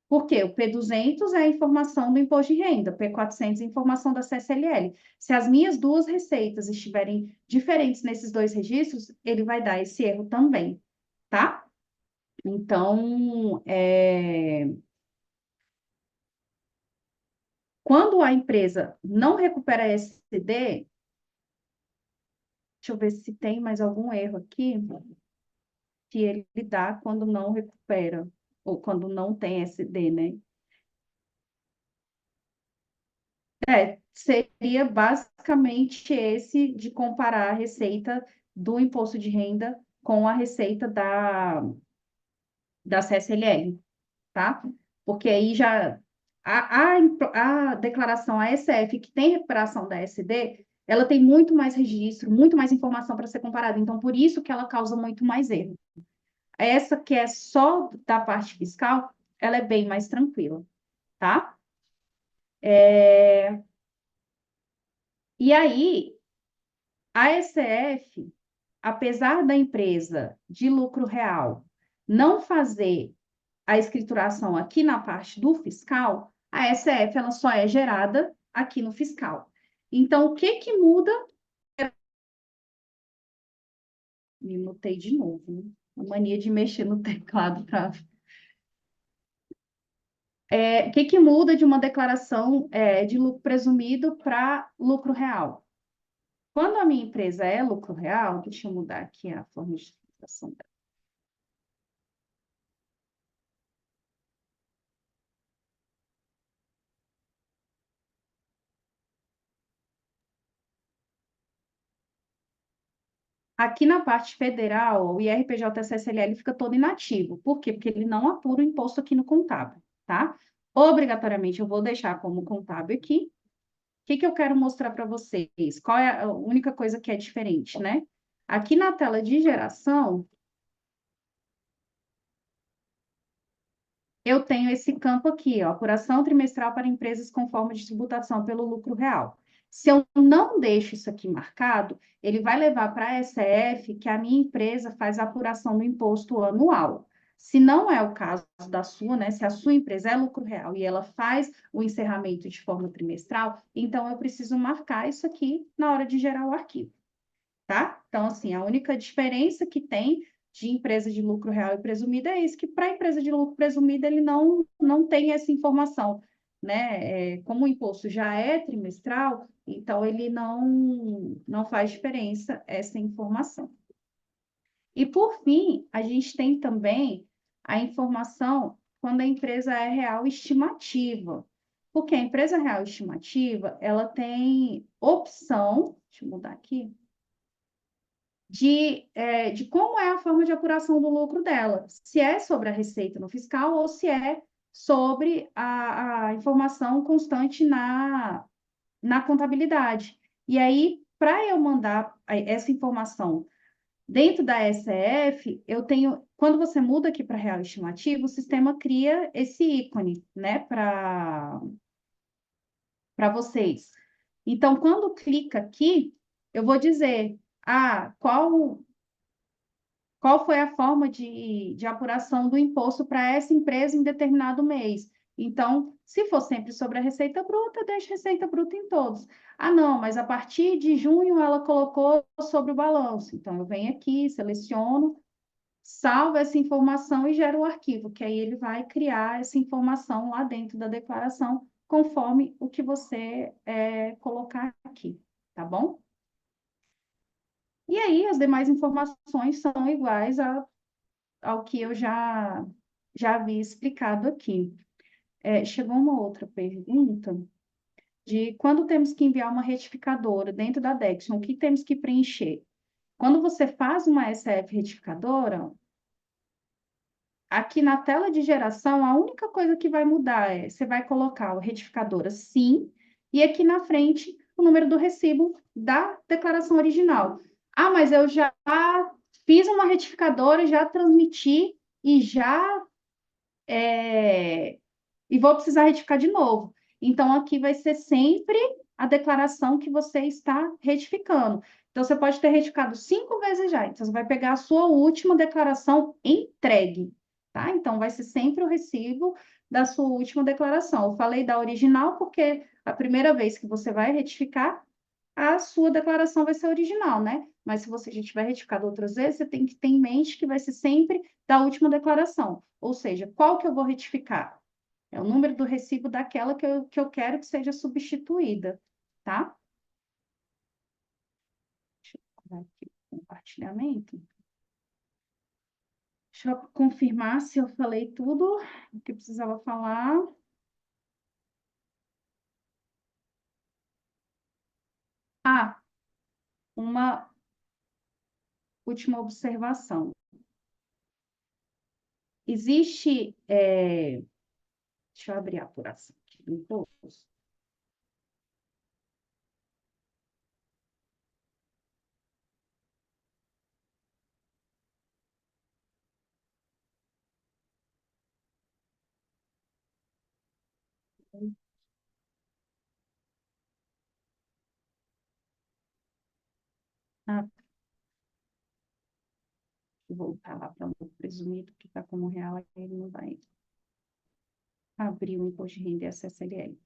Por quê? O P200 é a informação do imposto de renda, o P400 é a informação da CSLL. Se as minhas duas receitas estiverem diferentes nesses dois registros, ele vai dar esse erro também, tá? Então, quando a empresa não recupera SD, deixa eu ver se tem mais algum erro aqui, que ele dá quando não recupera, ou quando não tem SD, né? Seria basicamente esse de comparar a receita do imposto de renda com a receita da CSLL, tá? Porque aí já a declaração ASF, que tem recuperação da SD, ela tem muito mais registro, muito mais informação para ser comparada. Então, por isso que ela causa muito mais erro. Essa que é só da parte fiscal, ela é bem mais tranquila, tá? E aí, a SF, apesar da empresa de lucro real não fazer a escrituração aqui na parte do fiscal, a SF ela só é gerada aqui no fiscal. Então, o que que muda? Me mutei de novo, né? A mania de mexer no teclado para. O que que muda de uma declaração de lucro presumido para lucro real? Quando a minha empresa é lucro real, deixa eu mudar aqui a forma de explicação dela. Aqui na parte federal, o IRPJ-CSLL fica todo inativo. Por quê? Porque ele não apura o imposto aqui no contábil, tá? Obrigatoriamente, eu vou deixar como contábil aqui. O que que eu quero mostrar para vocês? Qual é a única coisa que é diferente, né? Aqui na tela de geração, eu tenho esse campo aqui, ó, apuração trimestral para empresas com forma de tributação pelo lucro real. Se eu não deixo isso aqui marcado, ele vai levar para a SF que a minha empresa faz a apuração do imposto anual. Se não é o caso da sua, né? Se a sua empresa é lucro real e ela faz o encerramento de forma trimestral, então eu preciso marcar isso aqui na hora de gerar o arquivo, tá? Então, assim, a única diferença que tem de empresa de lucro real e presumida é isso, que para a empresa de lucro presumida ele não tem essa informação, né? Como o imposto já é trimestral, então ele não faz diferença essa informação. E, por fim, a gente tem também a informação quando a empresa é real estimativa. Porque a empresa real estimativa, ela tem opção, deixa eu mudar aqui, de como é a forma de apuração do lucro dela, se é sobre a receita no fiscal ou se é sobre a informação constante na contabilidade. E aí, para eu mandar essa informação dentro da SF, eu tenho, quando você muda aqui para real estimativo, o sistema cria esse ícone, né, para vocês. Então, quando clica aqui, eu vou dizer, qual foi a forma de apuração do imposto para essa empresa em determinado mês. Então, se for sempre sobre a receita bruta, deixa receita bruta em todos. Ah, não, mas a partir de junho ela colocou sobre o balanço. Então, eu venho aqui, seleciono, salvo essa informação e gero o arquivo, que aí ele vai criar essa informação lá dentro da declaração, conforme o que você colocar aqui, tá bom? E aí, as demais informações são iguais ao que eu já havia explicado aqui. Chegou uma outra pergunta de quando temos que enviar uma retificadora dentro da Dexon, o que temos que preencher? Quando você faz uma SF retificadora, aqui na tela de geração, a única coisa que vai mudar você vai colocar o retificadora sim, e aqui na frente o número do recibo da declaração original. Ah, mas eu já fiz uma retificadora, já transmiti e e vou precisar retificar de novo. Então, aqui vai ser sempre a declaração que você está retificando. Então, você pode ter retificado 5 vezes já. Então, você vai pegar a sua última declaração entregue, tá? Então, vai ser sempre o recibo da sua última declaração. Eu falei da original porque a primeira vez que você vai retificar, a sua declaração vai ser original, né? Mas se você já tiver retificado outras vezes, você tem que ter em mente que vai ser sempre da última declaração. Ou seja, qual que eu vou retificar? É o número do recibo daquela que eu quero que seja substituída, tá? Deixa eu dar aqui o compartilhamento. Deixa eu confirmar se eu falei tudo o que precisava falar. Ah, uma última observação. Existe, deixa eu abrir a apuração aqui do imposto. Ah, vou voltar lá para o presumido, que está como real, aí ele não vai abrir o imposto de renda e a CSLL.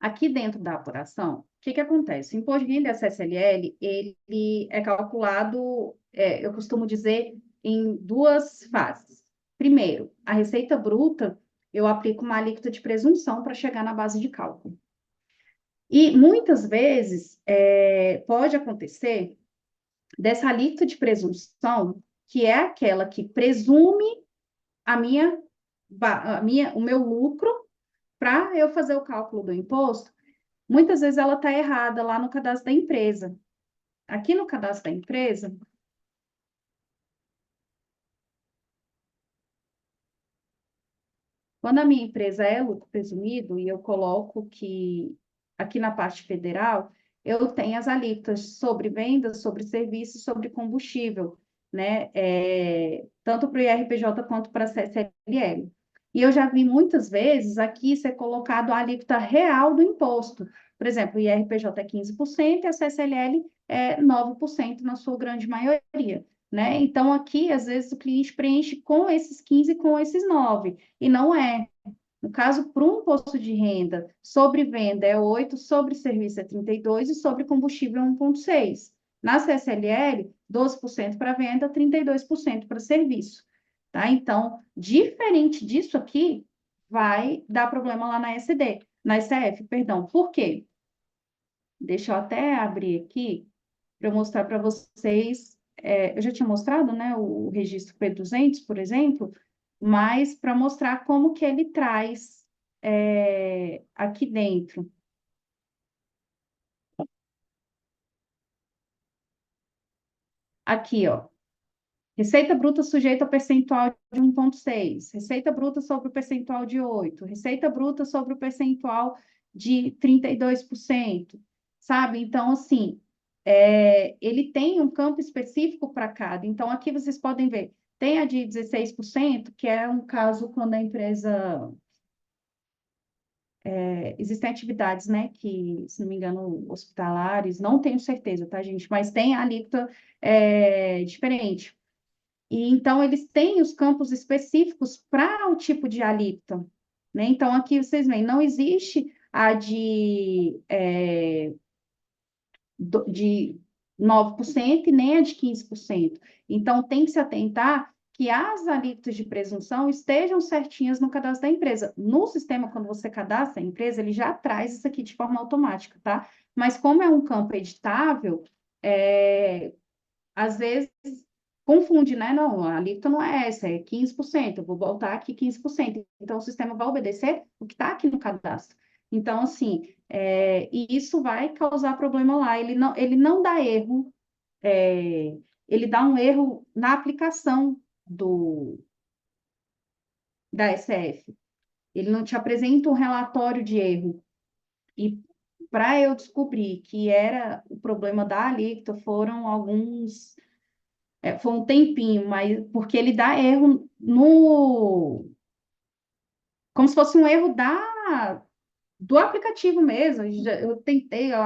Aqui dentro da apuração, o que que acontece? O imposto de renda e a CSLL, ele é calculado, eu costumo dizer, em duas fases. Primeiro, a receita bruta, eu aplico uma alíquota de presunção para chegar na base de cálculo. E muitas vezes pode acontecer dessa alíquota de presunção, que é aquela que presume o meu lucro para eu fazer o cálculo do imposto. Muitas vezes ela está errada lá no cadastro da empresa. Aqui no cadastro da empresa, quando a minha empresa é lucro presumido, e eu coloco que aqui na parte federal, eu tenho as alíquotas sobre vendas, sobre serviços, sobre combustível, né? Tanto para o IRPJ quanto para a CSLL. E eu já vi muitas vezes aqui ser colocado a alíquota real do imposto. Por exemplo, o IRPJ é 15% e a CSLL é 9% na sua grande maioria, né? Então, aqui, às vezes, o cliente preenche com esses 15 e com esses 9 e não é. No caso, para um imposto de renda, sobre venda é 8, sobre serviço é 32 e sobre combustível é 1,6. Na CSLL, 12% para venda, 32% para serviço. Tá? Então, diferente disso aqui, vai dar problema lá na SD, na SF, perdão. Por quê? Deixa eu até abrir aqui para eu mostrar para vocês. Eu já tinha mostrado, né, o registro P200, por exemplo, mas para mostrar como que ele traz aqui dentro. Aqui, ó. Receita bruta sujeita ao percentual de 1,6, receita bruta sobre o percentual de 8, receita bruta sobre o percentual de 32%, sabe? Então, assim, ele tem um campo específico para cada. Então, aqui vocês podem ver, tem a de 16%, que é um caso quando a empresa existem atividades, né, que, se não me engano, hospitalares, não tenho certeza, tá, gente? Mas tem a alíquota diferente. E então eles têm os campos específicos para o tipo de alíquota, né? Então aqui vocês veem, não existe a de 9% e nem a de 15%. Então tem que se atentar que as alíquotas de presunção estejam certinhas no cadastro da empresa. No sistema, quando você cadastra a empresa, ele já traz isso aqui de forma automática, tá? Mas como é um campo editável, às vezes confunde, né? Não, a alíquota não é essa, é 15%, eu vou voltar aqui 15%. Então, o sistema vai obedecer o que está aqui no cadastro. Então, assim, e isso vai causar problema lá. Ele não dá erro, ele dá um erro na aplicação da SF. Ele não te apresenta um relatório de erro. E para eu descobrir que era o problema da alíquota, foi um tempinho, mas porque ele dá erro no, como se fosse um erro do aplicativo mesmo. Eu tentei, eu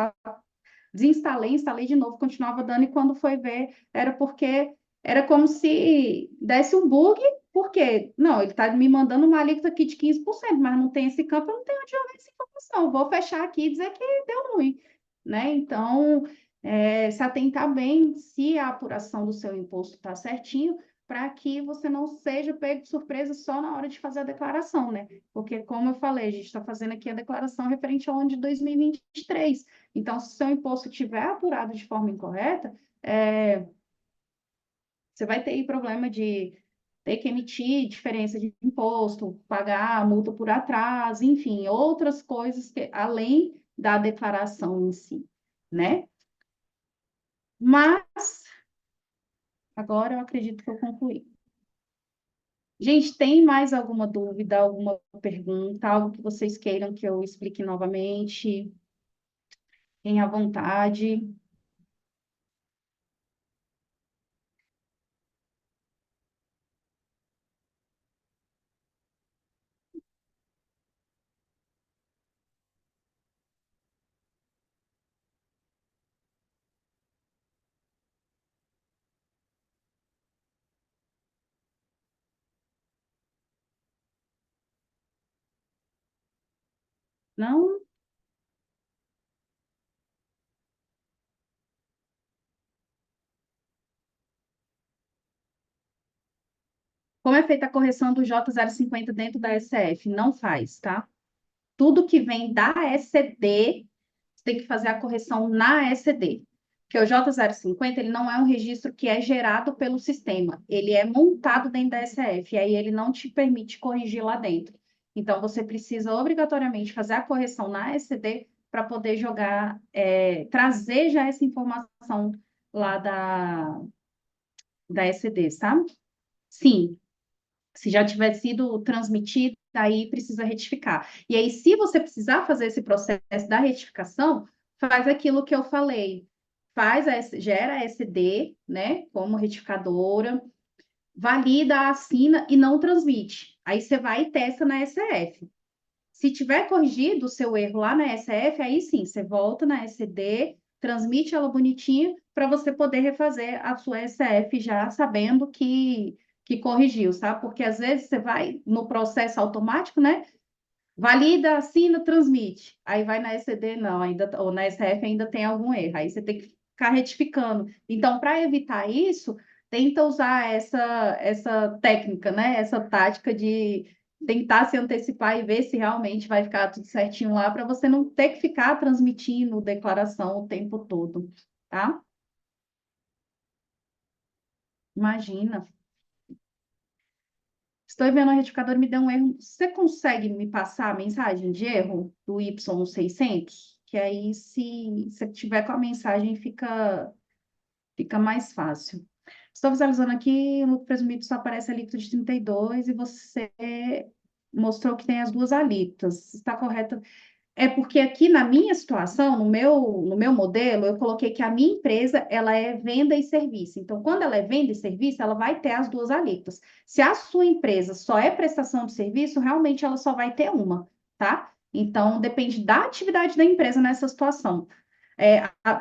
desinstalei, instalei de novo, continuava dando, e quando foi ver, era porque era como se desse um bug, porque, não, ele está me mandando uma alíquota aqui de 15%, mas não tem esse campo, eu não tenho onde jogar essa informação, vou fechar aqui e dizer que deu ruim, né? Então, se atentar bem se a apuração do seu imposto está certinho, para que você não seja pego de surpresa só na hora de fazer a declaração, né? Porque, como eu falei, a gente está fazendo aqui a declaração referente ao ano de 2023. Então, se o seu imposto estiver apurado de forma incorreta, você vai ter aí problema de ter que emitir diferença de imposto, pagar a multa por atraso, enfim, outras coisas que, além da declaração em si, né? Mas, agora eu acredito que eu concluí. Gente, tem mais alguma dúvida, alguma pergunta, algo que vocês queiram que eu explique novamente? Tenha à vontade. Não? Como é feita a correção do J050 dentro da SF? Não faz, tá? Tudo que vem da SD, você tem que fazer a correção na SD. Porque o J050, ele não é um registro que é gerado pelo sistema, ele é montado dentro da SF, e aí ele não te permite corrigir lá dentro. Então, você precisa obrigatoriamente fazer a correção na SD para poder jogar, trazer já essa informação lá da SD, sabe? Sim, se já tiver sido transmitido, aí precisa retificar. E aí, se você precisar fazer esse processo da retificação, faz aquilo que eu falei. Gera a SD, né, como retificadora, valida, assina e não transmite. Aí você vai e testa na SF. Se tiver corrigido o seu erro lá na SF, aí sim, você volta na SD, transmite ela bonitinha para você poder refazer a sua SF já sabendo que corrigiu, sabe? Porque às vezes você vai no processo automático, né? Valida, assina, transmite. Aí vai na SD, não, ainda, ou na SF ainda tem algum erro. Aí você tem que ficar retificando. Então, para evitar isso, tenta usar essa técnica, né? Essa tática de tentar se antecipar e ver se realmente vai ficar tudo certinho lá, para você não ter que ficar transmitindo declaração o tempo todo, tá? Imagina. Estou vendo o retificador me deu um erro. Você consegue me passar a mensagem de erro do Y600? Que aí, se você tiver com a mensagem, fica mais fácil. Estou visualizando aqui, no presumido só aparece a alíquota de 32 e você mostrou que tem as duas alíquotas. Está correto? É porque aqui na minha situação, no meu modelo, eu coloquei que a minha empresa, ela é venda e serviço. Então, quando ela é venda e serviço, ela vai ter as duas alíquotas. Se a sua empresa só é prestação de serviço, realmente ela só vai ter uma, tá? Então, depende da atividade da empresa nessa situação.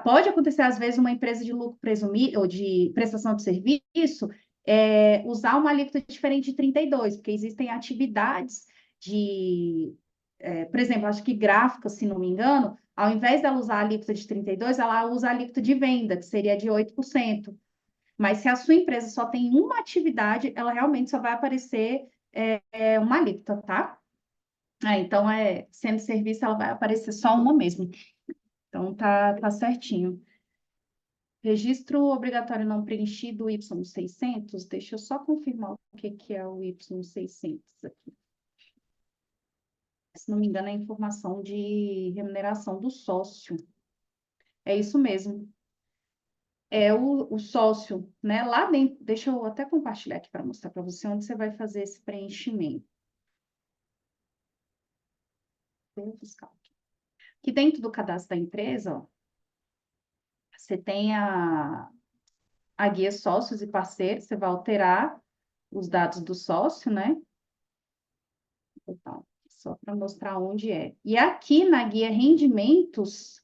Pode acontecer, às vezes, uma empresa de lucro presumido ou de prestação de serviço usar uma alíquota diferente de 32, porque existem atividades por exemplo, acho que gráfica, se não me engano, ao invés dela usar a alíquota de 32, ela usa a alíquota de venda, que seria de 8%. Mas se a sua empresa só tem uma atividade, ela realmente só vai aparecer uma alíquota, tá? Então, sendo serviço, ela vai aparecer só uma mesmo. Então, tá certinho. Registro obrigatório não preenchido Y600, deixa eu só confirmar o que é o Y600 aqui. Se não me engano, é informação de remuneração do sócio. É isso mesmo. É o sócio, né? Lá dentro, deixa eu até compartilhar aqui para mostrar para você onde você vai fazer esse preenchimento. Fiscal. que dentro do cadastro da empresa, ó, você tem a guia sócios e parceiros, você vai alterar os dados do sócio, né? Então, só para mostrar onde é. E aqui na guia rendimentos,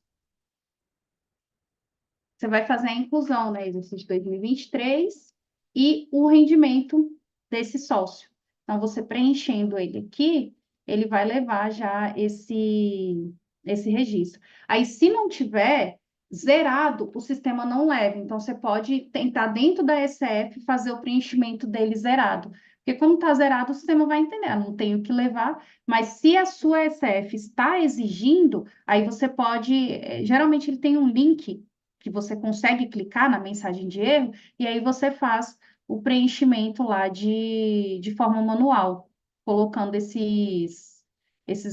você vai fazer a inclusão, né? Exercício de 2023 e o rendimento desse sócio. Então, você preenchendo ele aqui, ele vai levar já esse registro. Aí, se não tiver zerado, o sistema não leva. Então, você pode tentar dentro da SF fazer o preenchimento dele zerado. Porque como está zerado, o sistema vai entender, não tenho que levar, mas se a sua SF está exigindo, aí você pode, geralmente ele tem um link que você consegue clicar na mensagem de erro, e aí você faz o preenchimento lá de forma manual, colocando esses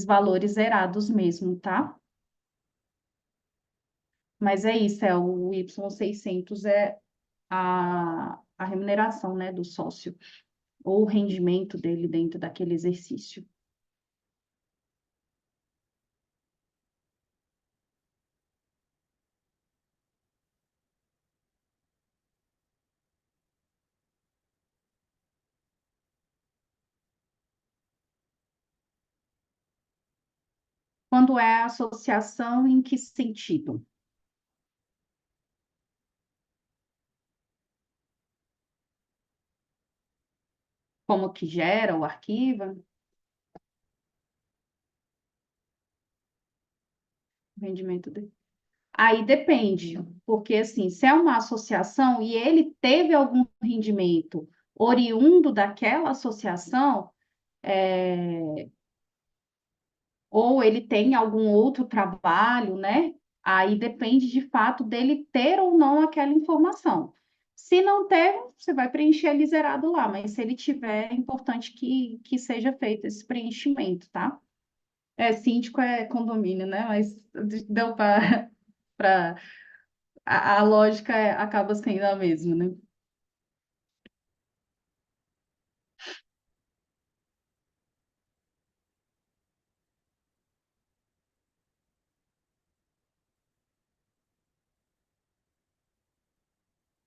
valores zerados mesmo, tá? Mas é isso, é o Y600 é a remuneração, né, do sócio, ou o rendimento dele dentro daquele exercício. Quando é associação, em que sentido? Como que gera o arquivo? O rendimento dele. Aí depende, porque assim, se é uma associação e ele teve algum rendimento oriundo daquela associação, ou ele tem algum outro trabalho, né? Aí depende de fato dele ter ou não aquela informação. Se não ter, você vai preencher ali zerado lá, mas se ele tiver, é importante que seja feito esse preenchimento, tá? É, síndico é condomínio, né? Mas deu para a lógica acaba sendo a mesma, né?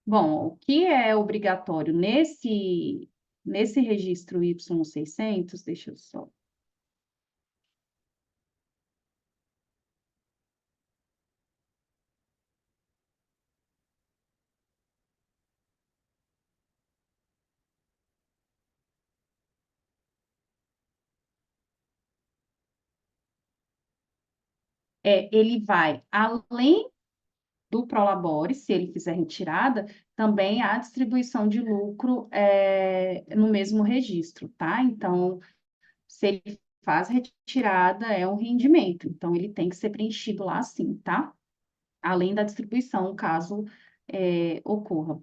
Bom, o que é obrigatório nesse registro Y600, deixa eu só. Ele vai, além do Prolabore, se ele fizer retirada, também há distribuição de lucro no mesmo registro, tá? Então, se ele faz retirada, é um rendimento. Então, ele tem que ser preenchido lá sim, tá? Além da distribuição, caso ocorra.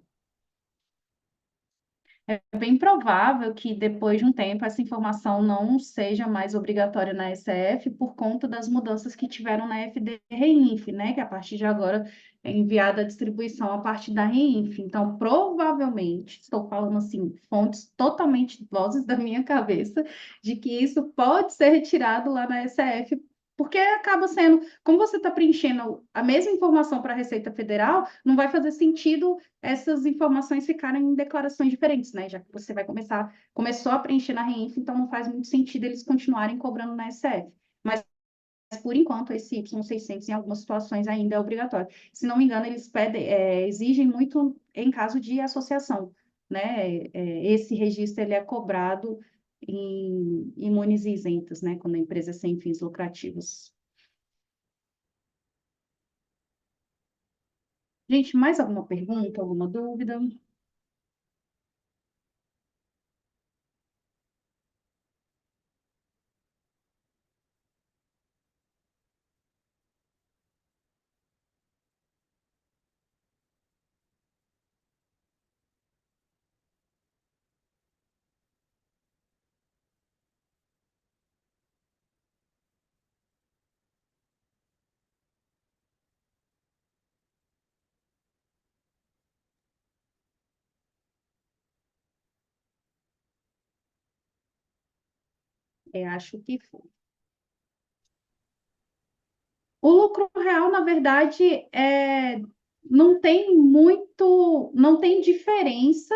É bem provável que depois de um tempo essa informação não seja mais obrigatória na SF por conta das mudanças que tiveram na FD Reinf, né? Que a partir de agora é enviada a distribuição a partir da Reinf. Então, provavelmente, estou falando assim, fontes totalmente vozes da minha cabeça, de que isso pode ser retirado lá na SF, porque acaba sendo, como você está preenchendo a mesma informação para a Receita Federal, não vai fazer sentido essas informações ficarem em declarações diferentes, né? Já que você vai começou a preencher na Reinf, então não faz muito sentido eles continuarem cobrando na SF. Mas, por enquanto, esse Y600 em algumas situações ainda é obrigatório. Se não me engano, eles exigem muito em caso de associação, né? Esse registro ele é cobrado em imunes e isentas, né? Quando a empresa é sem fins lucrativos. Gente, mais alguma pergunta, alguma dúvida? Acho que foi. O lucro real, na verdade, não tem muito, não tem diferença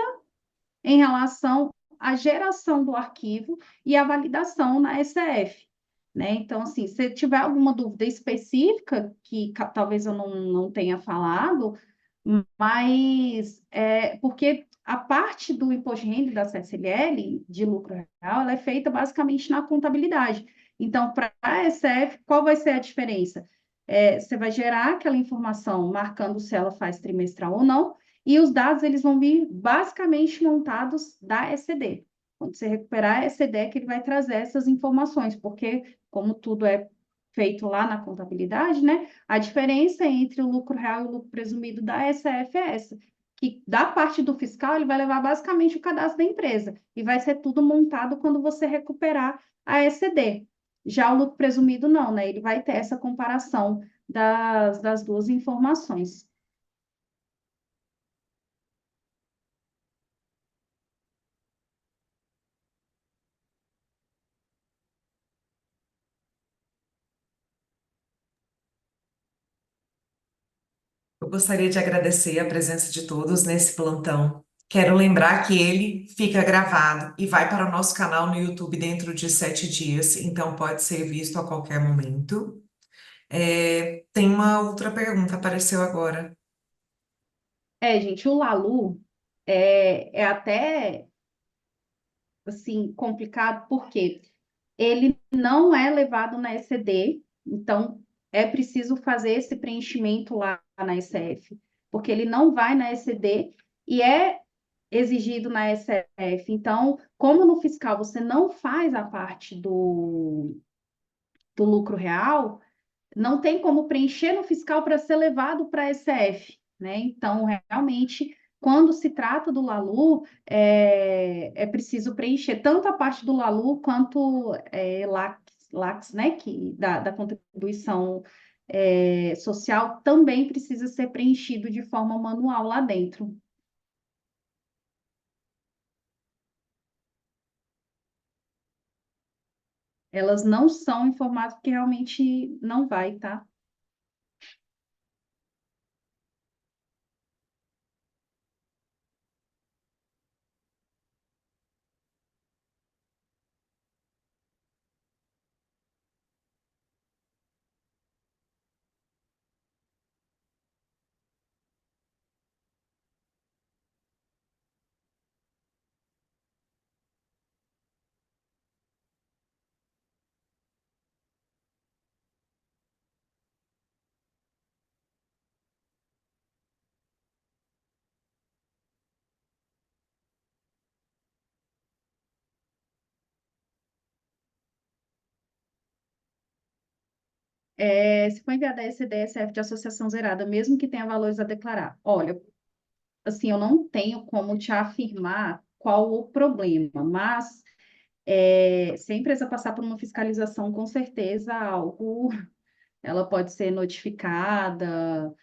em relação à geração do arquivo e à validação na SF, né? Então, assim, se tiver alguma dúvida específica, que talvez eu não tenha falado, mas porque a parte do imposto de renda e da CSLL, de lucro real, ela é feita basicamente na contabilidade. Então, para a SF, qual vai ser a diferença? Você vai gerar aquela informação marcando se ela faz trimestral ou não, e os dados eles vão vir basicamente montados da ECD. Quando você recuperar a ECD, é que ele vai trazer essas informações, porque como tudo é feito lá na contabilidade, né? A diferença entre o lucro real e o lucro presumido da SF é essa, que da parte do fiscal ele vai levar basicamente o cadastro da empresa e vai ser tudo montado quando você recuperar a ECD. Já o lucro presumido não, né? Ele vai ter essa comparação das duas informações. Eu gostaria de agradecer a presença de todos nesse plantão. Quero lembrar que ele fica gravado e vai para o nosso canal no YouTube dentro de 7 dias, então pode ser visto a qualquer momento. Tem uma outra pergunta, apareceu agora. Gente, o Lalu é até assim complicado porque ele não é levado na ECD, então é preciso fazer esse preenchimento lá na SF, porque ele não vai na ECD e é exigido na SF. Então, como no fiscal você não faz a parte do lucro real, não tem como preencher no fiscal para ser levado para a SF, né? Então, realmente, quando se trata do LALU, é preciso preencher tanto a parte do LALU quanto LACS, né? Que da contribuição social também precisa ser preenchido de forma manual lá dentro. Elas não são em formato que realmente não vai, tá? Se for enviada a esse DSF de associação zerada, mesmo que tenha valores a declarar, olha, assim, eu não tenho como te afirmar qual o problema, mas se a empresa passar por uma fiscalização, com certeza algo, ela pode ser notificada.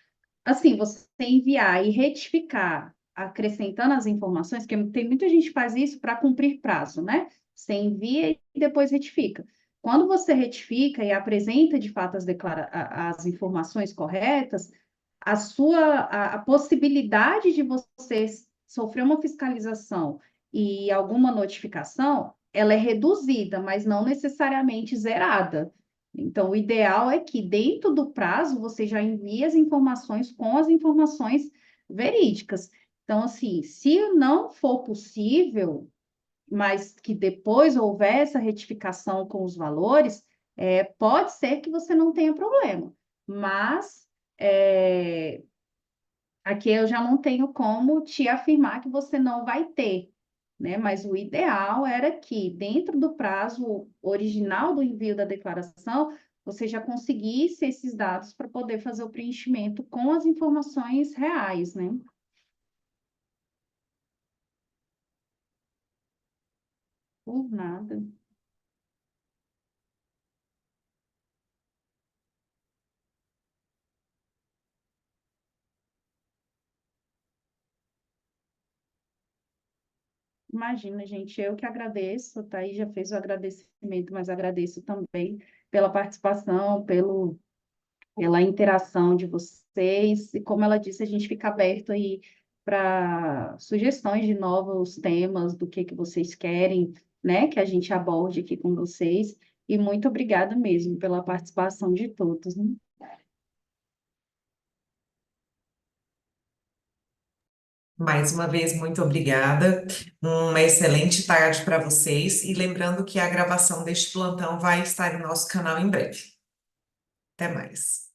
Assim, você enviar e retificar, acrescentando as informações, porque tem muita gente que faz isso para cumprir prazo, né? Você envia e depois retifica. Quando você retifica e apresenta de fato as informações corretas, a possibilidade de você sofrer uma fiscalização e alguma notificação, ela é reduzida, mas não necessariamente zerada. Então, o ideal é que, dentro do prazo, você já envie as informações com as informações verídicas. Então, assim, se não for possível, mas que depois houver essa retificação com os valores, pode ser que você não tenha problema. Mas é, aqui eu já não tenho como te afirmar que você não vai ter, né? Mas o ideal era que, dentro do prazo original do envio da declaração, você já conseguisse esses dados para poder fazer o preenchimento com as informações reais, né? Por nada. Imagina, gente, eu que agradeço, tá aí, já fez o agradecimento, mas agradeço também pela participação, pela interação de vocês, e como ela disse, a gente fica aberto aí para sugestões de novos temas, do que vocês querem, né, que a gente aborde aqui com vocês, e muito obrigada mesmo pela participação de todos, né? Mais uma vez, muito obrigada. Uma excelente tarde para vocês. E lembrando que a gravação deste plantão vai estar em nosso canal em breve. Até mais.